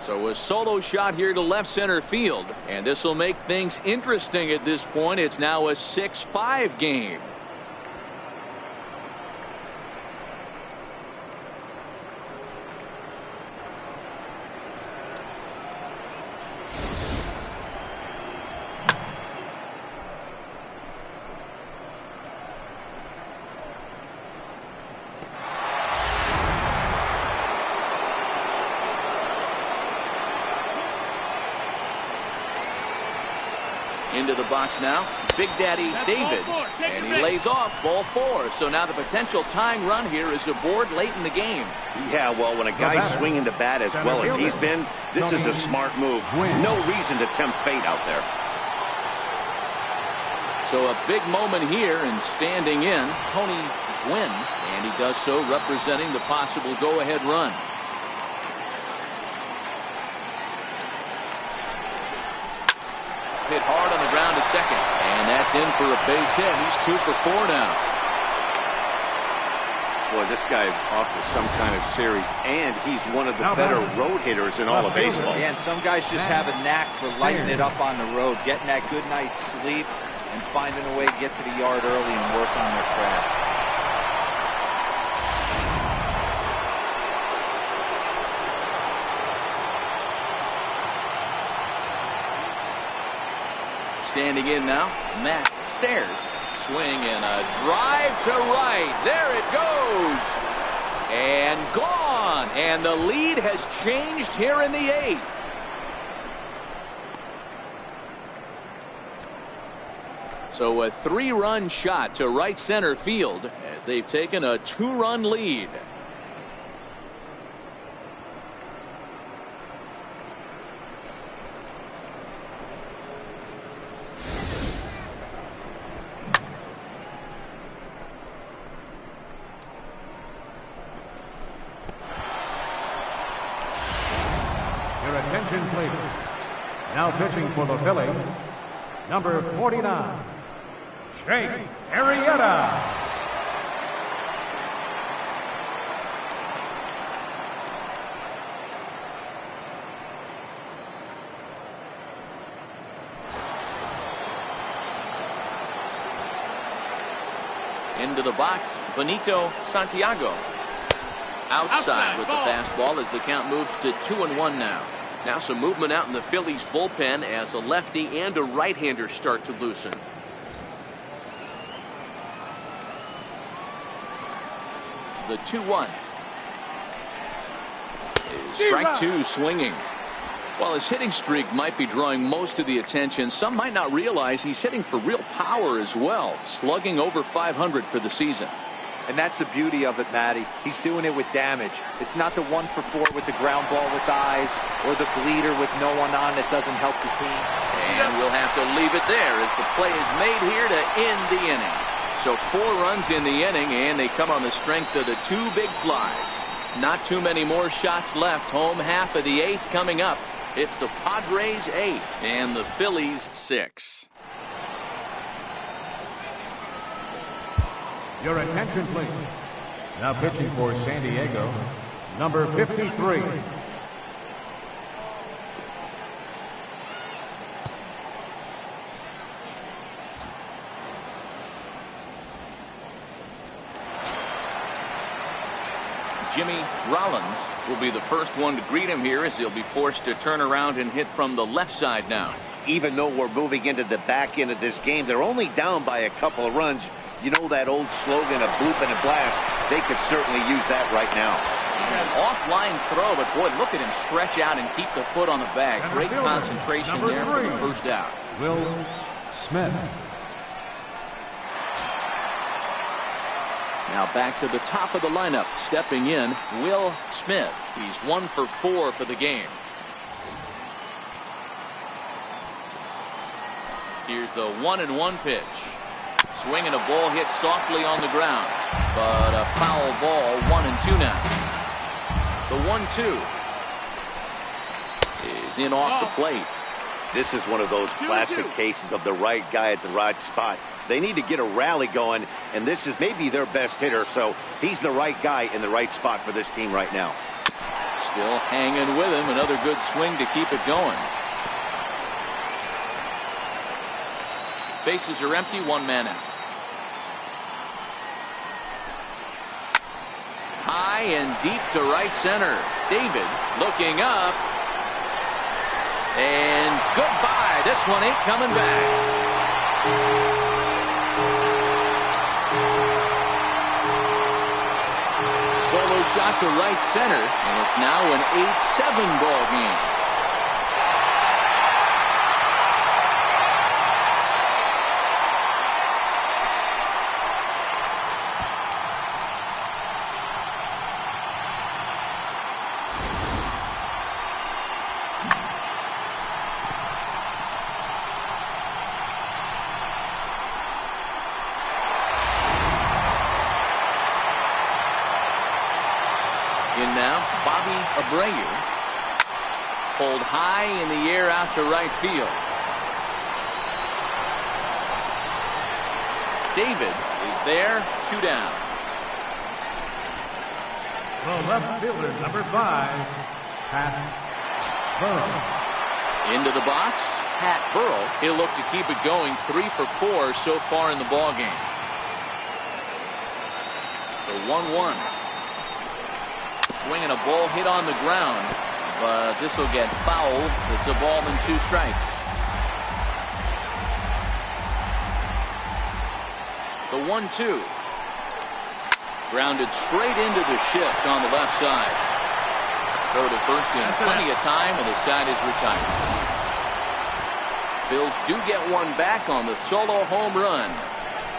So a solo shot here to left center field, and this will make things interesting at this point. It's now a 6-5 game. Into the box now, Big Daddy David, and he lays off ball 4. So now the potential tying run here is aboard late in the game. Yeah, well, when a guy's swinging the bat as well as he's been, this is a smart move. No reason to tempt fate out there. So a big moment here, and standing in, Tony Gwynn, and he does so representing the possible go-ahead run. Hit hard on the ground to second, and that's in for a base hit. He's 2 for 4 now. Boy, this guy is off to some kind of series, and he's one of the better road hitters in all of baseball. Yeah, and some guys just have a knack for lighting it up on the road, getting that good night's sleep, and finding a way to get to the yard early and work on their craft. Standing in now, Matt Stairs. Swing and a drive to right. There it goes. And gone. And the lead has changed here in the 8th. So a 3-run shot to right center field as they've taken a 2-run lead. Your attention, please. Now pitching for the Phillies, number 49, Jake Arrieta. Into the box, Benito Santiago. Outside with the fastball as the count moves to 2-1 now. Now some movement out in the Phillies bullpen as a lefty and a right-hander start to loosen. The 2-1 is strike 2 swinging. While his hitting streak might be drawing most of the attention, some might not realize he's hitting for real power as well, slugging over 500 for the season. And that's the beauty of it, Matty. He's doing it with damage. It's not the 1 for 4 with the ground ball with eyes or the bleeder with no one on that doesn't help the team. And we'll have to leave it there as the play is made here to end the inning. So 4 runs in the inning, and they come on the strength of the 2 big flies. Not too many more shots left. Home half of the 8th coming up. It's the Padres 8 and the Phillies 6. Your attention, please. Now pitching for San Diego, number 53. Jimmy Rollins will be the first one to greet him here as he'll be forced to turn around and hit from the left side now. Even though we're moving into the back end of this game, they're only down by a couple of runs. You know that old slogan of bloop and a blast. They could certainly use that right now. An offline throw, but boy, look at him stretch out and keep the foot on the bag. Great concentration there for the first out. Will Smith. Now back to the top of the lineup. Stepping in, Will Smith. He's 1 for 4 for the game. Here's the 1-1 pitch. Swinging a ball hit softly on the ground, but a foul ball. 1-2 now. The 1-2 is in off the plate. This is one of those classic cases of the right guy at the right spot. They need to get a rally going, and this is maybe their best hitter, so he's the right guy in the right spot for this team right now. Still hanging with him. Another good swing to keep it going. Bases are empty. 1 man out. High and deep to right center. David looking up. And goodbye. This one ain't coming back. Solo shot to right center. And it's now an 8-7 ball game. Abreu pulled high in the air out to right field. David is there, 2 down. The left fielder, number 5, Pat Burrell. Into the box, Pat Burrell. He'll look to keep it going. 3 for 4 so far in the ball game. The 1-1. Swinging a ball hit on the ground, but this will get fouled. It's a ball and 2 strikes. The 1-2 Grounded straight into the shift on the left side. Throw to first in plenty of time, and the side is retired. Phils do get one back on the solo home run.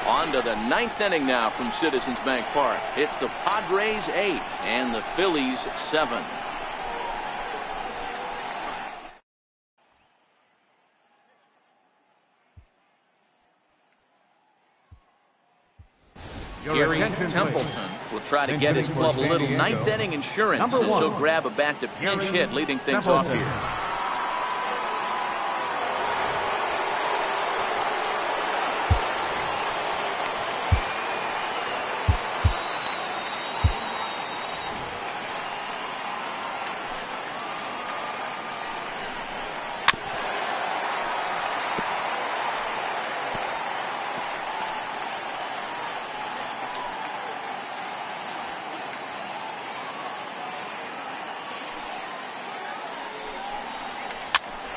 On to the ninth inning now from Citizens Bank Park. It's the Padres 8 and the Phillies 7. Gary Templeton will try to get his club a little ninth inning insurance as he'll grab a bat to pinch hit, leading things off here.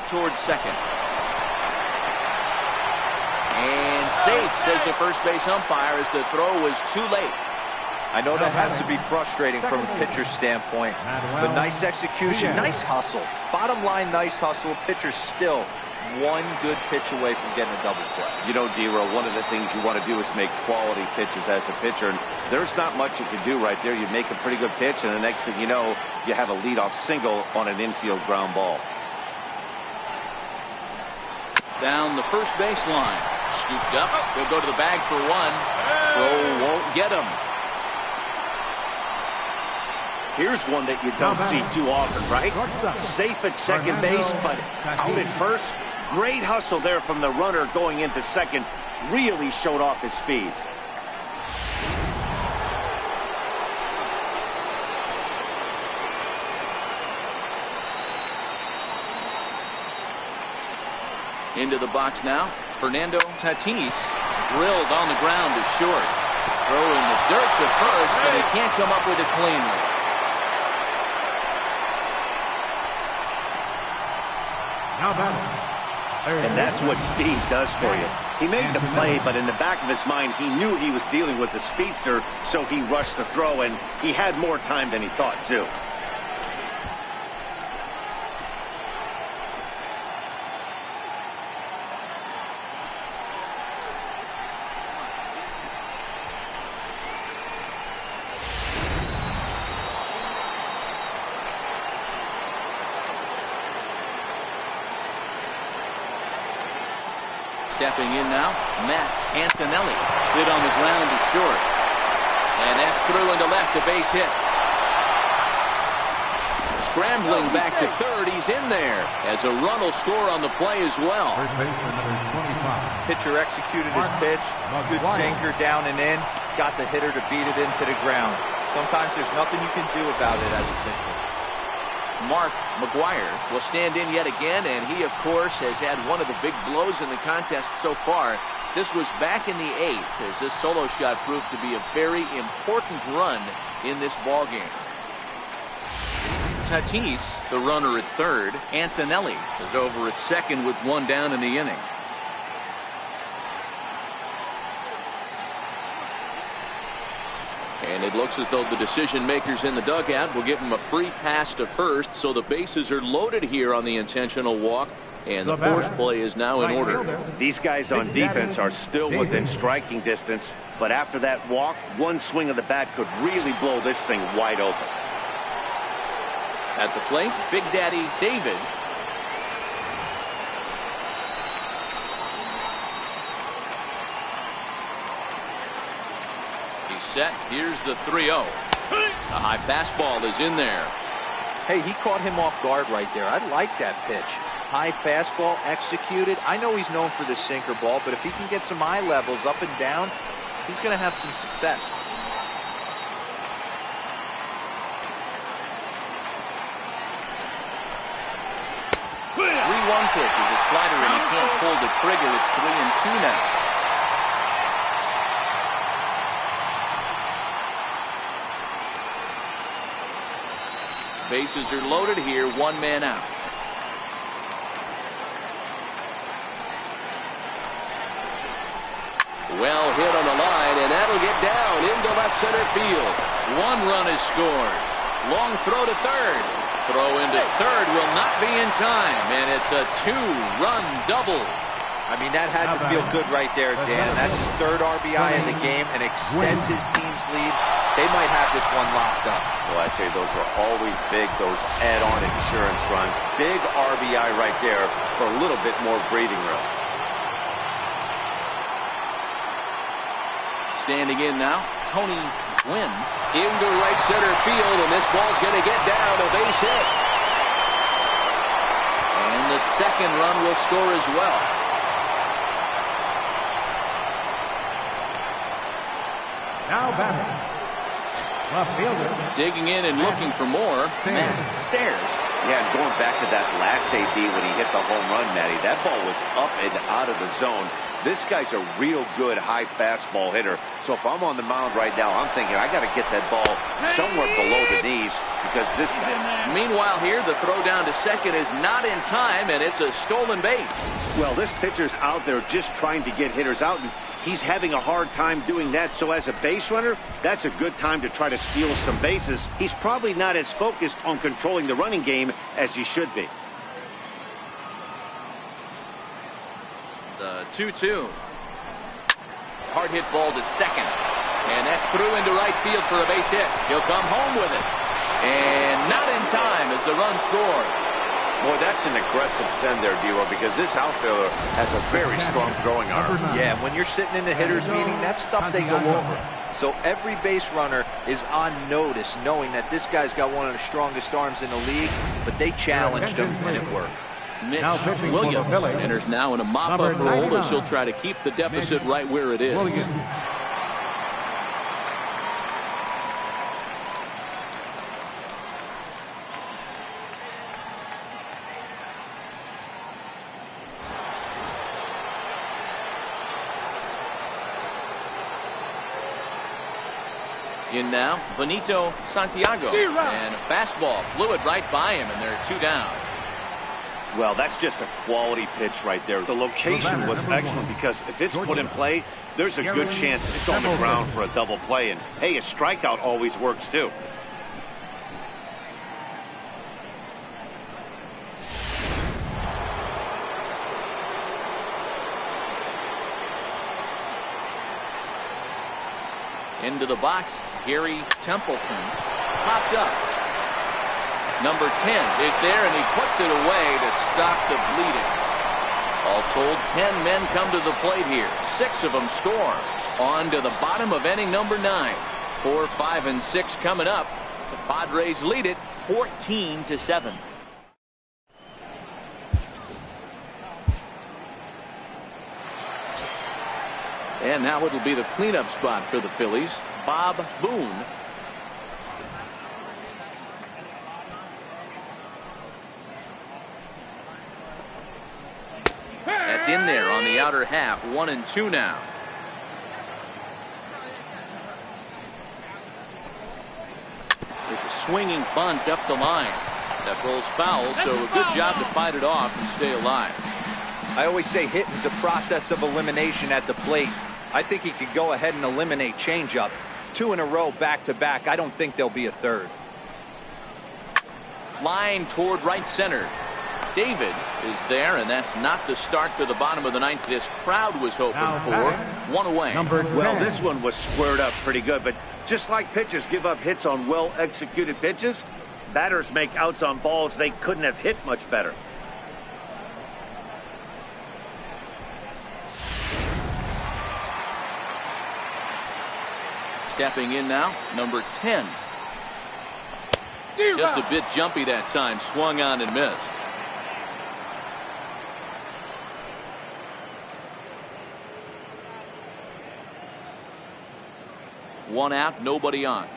Towards second. And safe, says the first base umpire, as the throw was too late. I know that has to be frustrating from a pitcher's standpoint, but nice execution, nice hustle. Bottom line, nice hustle. Pitcher's still one good pitch away from getting a double play. You know, D-Row, one of the things you want to do is make quality pitches as a pitcher, and there's not much you can do right there. You make a pretty good pitch, and the next thing you know, you have a leadoff single on an infield ground ball. Down the first baseline. Scooped up. They'll go to the bag for one. Throw won't get him. Here's one that you don't see too often, right? Safe at second base, but out at first. Great hustle there from the runner going into second. Really showed off his speed. Into the box now. Fernando Tatis drilled on the ground to short. Throw in the dirt to first, but he can't come up with it cleanly. And that's what speed does for you. He made the play, but in the back of his mind, he knew he was dealing with the speedster, so he rushed the throw, and he had more time than he thought, too. Stepping in now, Matt Antonelli. Hit on the ground to short. And that's through into left, a base hit. Scrambling back to third, he's in there. As a run will score on the play as well. Pitcher executed his pitch. Good sinker down and in. Got the hitter to beat it into the ground. Sometimes there's nothing you can do about it as a pitcher. Mark McGuire will stand in yet again, and he, of course, has had one of the big blows in the contest so far. This was back in the 8th, as this solo shot proved to be a very important run in this ballgame. Tatis, the runner at third. Antonelli is over at second with one down in the inning. And it looks as though the decision makers in the dugout will give him a free pass to first, so the bases are loaded here on the intentional walk, and the force play is now in order. These guys on defense are still within striking distance, but after that walk, one swing of the bat could really blow this thing wide open. At the plate, Big Daddy David. Set. Here's the 3-0. A high fastball is in there. Hey, he caught him off guard right there. I like that pitch. High fastball executed. I know he's known for the sinker ball, but if he can get some eye levels up and down, he's going to have some success. One pitch is a slider, and he can't pull the trigger. It's 3-2 now. Bases are loaded here, one man out. Well hit on the line, and that'll get down into left across center field. One run is scored. Long throw to third. Throw into third will not be in time, and it's a 2-run double. I mean, that had to feel good right there, Dan. That's his third RBI in the game and extends his team's lead. They might have this one locked up. Well, I tell you, those are always big, those add-on insurance runs. Big RBI right there for a little bit more breathing room. Standing in now, Tony Gwynn into right center field, and this ball's going to get down a base hit. And the second run will score as well. Now batting, left fielder. Digging in and looking for more, Matt Stairs. Yeah, and going back to that last AB when he hit the home run, Matty, that ball was up and out of the zone. This guy's a real good high fastball hitter. So if I'm on the mound right now, I'm thinking I got to get that ball somewhere below the knees because this guy. Meanwhile here, the throw down to second is not in time, and it's a stolen base. Well, this pitcher's out there just trying to get hitters out, and he's having a hard time doing that. So as a base runner, that's a good time to try to steal some bases. He's probably not as focused on controlling the running game as he should be. The 2-2. Hard hit ball to second. And that's through into right field for a base hit. He'll come home with it. And not in time as the run scores. Boy, that's an aggressive send there, D-Row, because this outfielder has a very strong throwing arm. Yeah, when you're sitting in the hitter's meeting, that's stuff they go over. So every base runner is on notice, knowing that this guy's got one of the strongest arms in the league, but they challenged him, and it worked. Mitch Williams enters now in a mop-up role as he'll try to keep the deficit right where it is. In now, Benito Santiago, and a fastball flew it right by him, and they're 2 down. Well, that's just a quality pitch right there. The location was excellent because if it's put in play, there's a good chance it's on the ground for a double play. And, hey, a strikeout always works, too. Into the box, Gary Templeton popped up. Number 10 is there, and he puts it away to stop the bleeding. All told, 10 men come to the plate here. 6 of them score. On to the bottom of inning number 9. 4, 5, and 6 coming up. The Padres lead it 14-7. And now it'll be the cleanup spot for the Phillies. Bob Boone. That's in there on the outer half. 1-2 now. There's a swinging bunt up the line. That rolls foul, so a good job to fight it off and stay alive. I always say hitting's a process of elimination at the plate. I think he could go ahead and eliminate changeup. 2 in a row back-to-back. I don't think there'll be a third. Line toward right center. David is there, and that's not the start to the bottom of the 9th this crowd was hoping for. 1 away. Well, this one was squared up pretty good, but just like pitchers give up hits on well-executed pitches, batters make outs on balls they couldn't have hit much better. Stepping in now, number 10. Just a bit jumpy that time. Swung on and missed. One out, nobody on.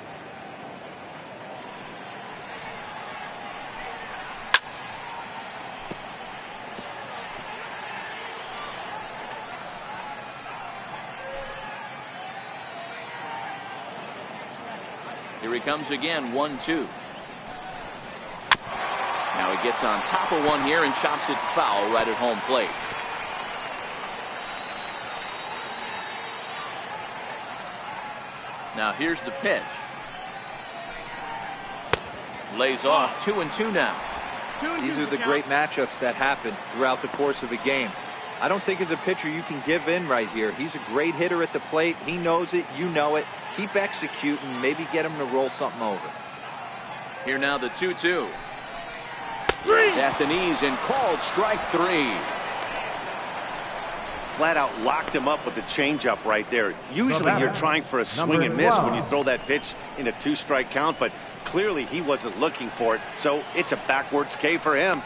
Here he comes again, 1-2. Now he gets on top of one here and chops it foul right at home plate. Now here's the pitch. Lays off 2-2 now. These are the great matchups that happen throughout the course of a game. I don't think as a pitcher you can give in right here. He's a great hitter at the plate. He knows it. You know it. Keep executing. Maybe get him to roll something over. Here now the 2-2. He's at the knees and called strike 3. Flat out locked him up with the changeup right there. Usually you're trying for a swing and miss when you throw that pitch in a 2-strike count, but clearly he wasn't looking for it, so it's a backwards K for him.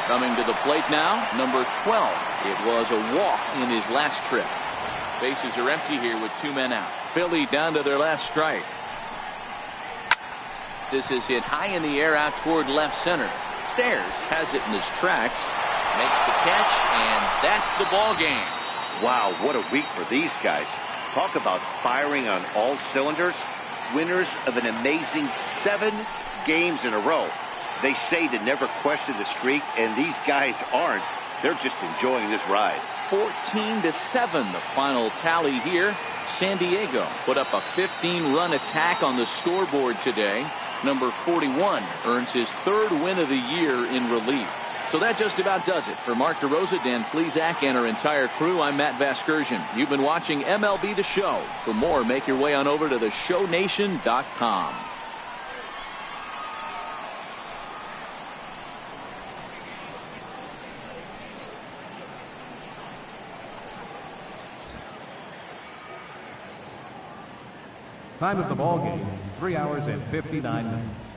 Coming to the plate now, number 12. It was a walk in his last trip. Bases are empty here with 2 men out. Philly down to their last strike. This is hit high in the air out toward left center. Stairs has it in his tracks. Makes the catch, and that's the ball game. Wow, what a week for these guys. Talk about firing on all cylinders. Winners of an amazing 7 games in a row. They say to never question the streak, and these guys aren't. They're just enjoying this ride. 14-7 the final tally here. San Diego put up a 15-run attack on the scoreboard today. Number 41 earns his 3rd win of the year in relief. So that just about does it. For Mark DeRosa, Dan Plesac, and our entire crew, I'm Matt Vasgersian. You've been watching MLB The Show. For more, make your way on over to theshownation.com. Time of the ball game, 3 hours and 59 minutes.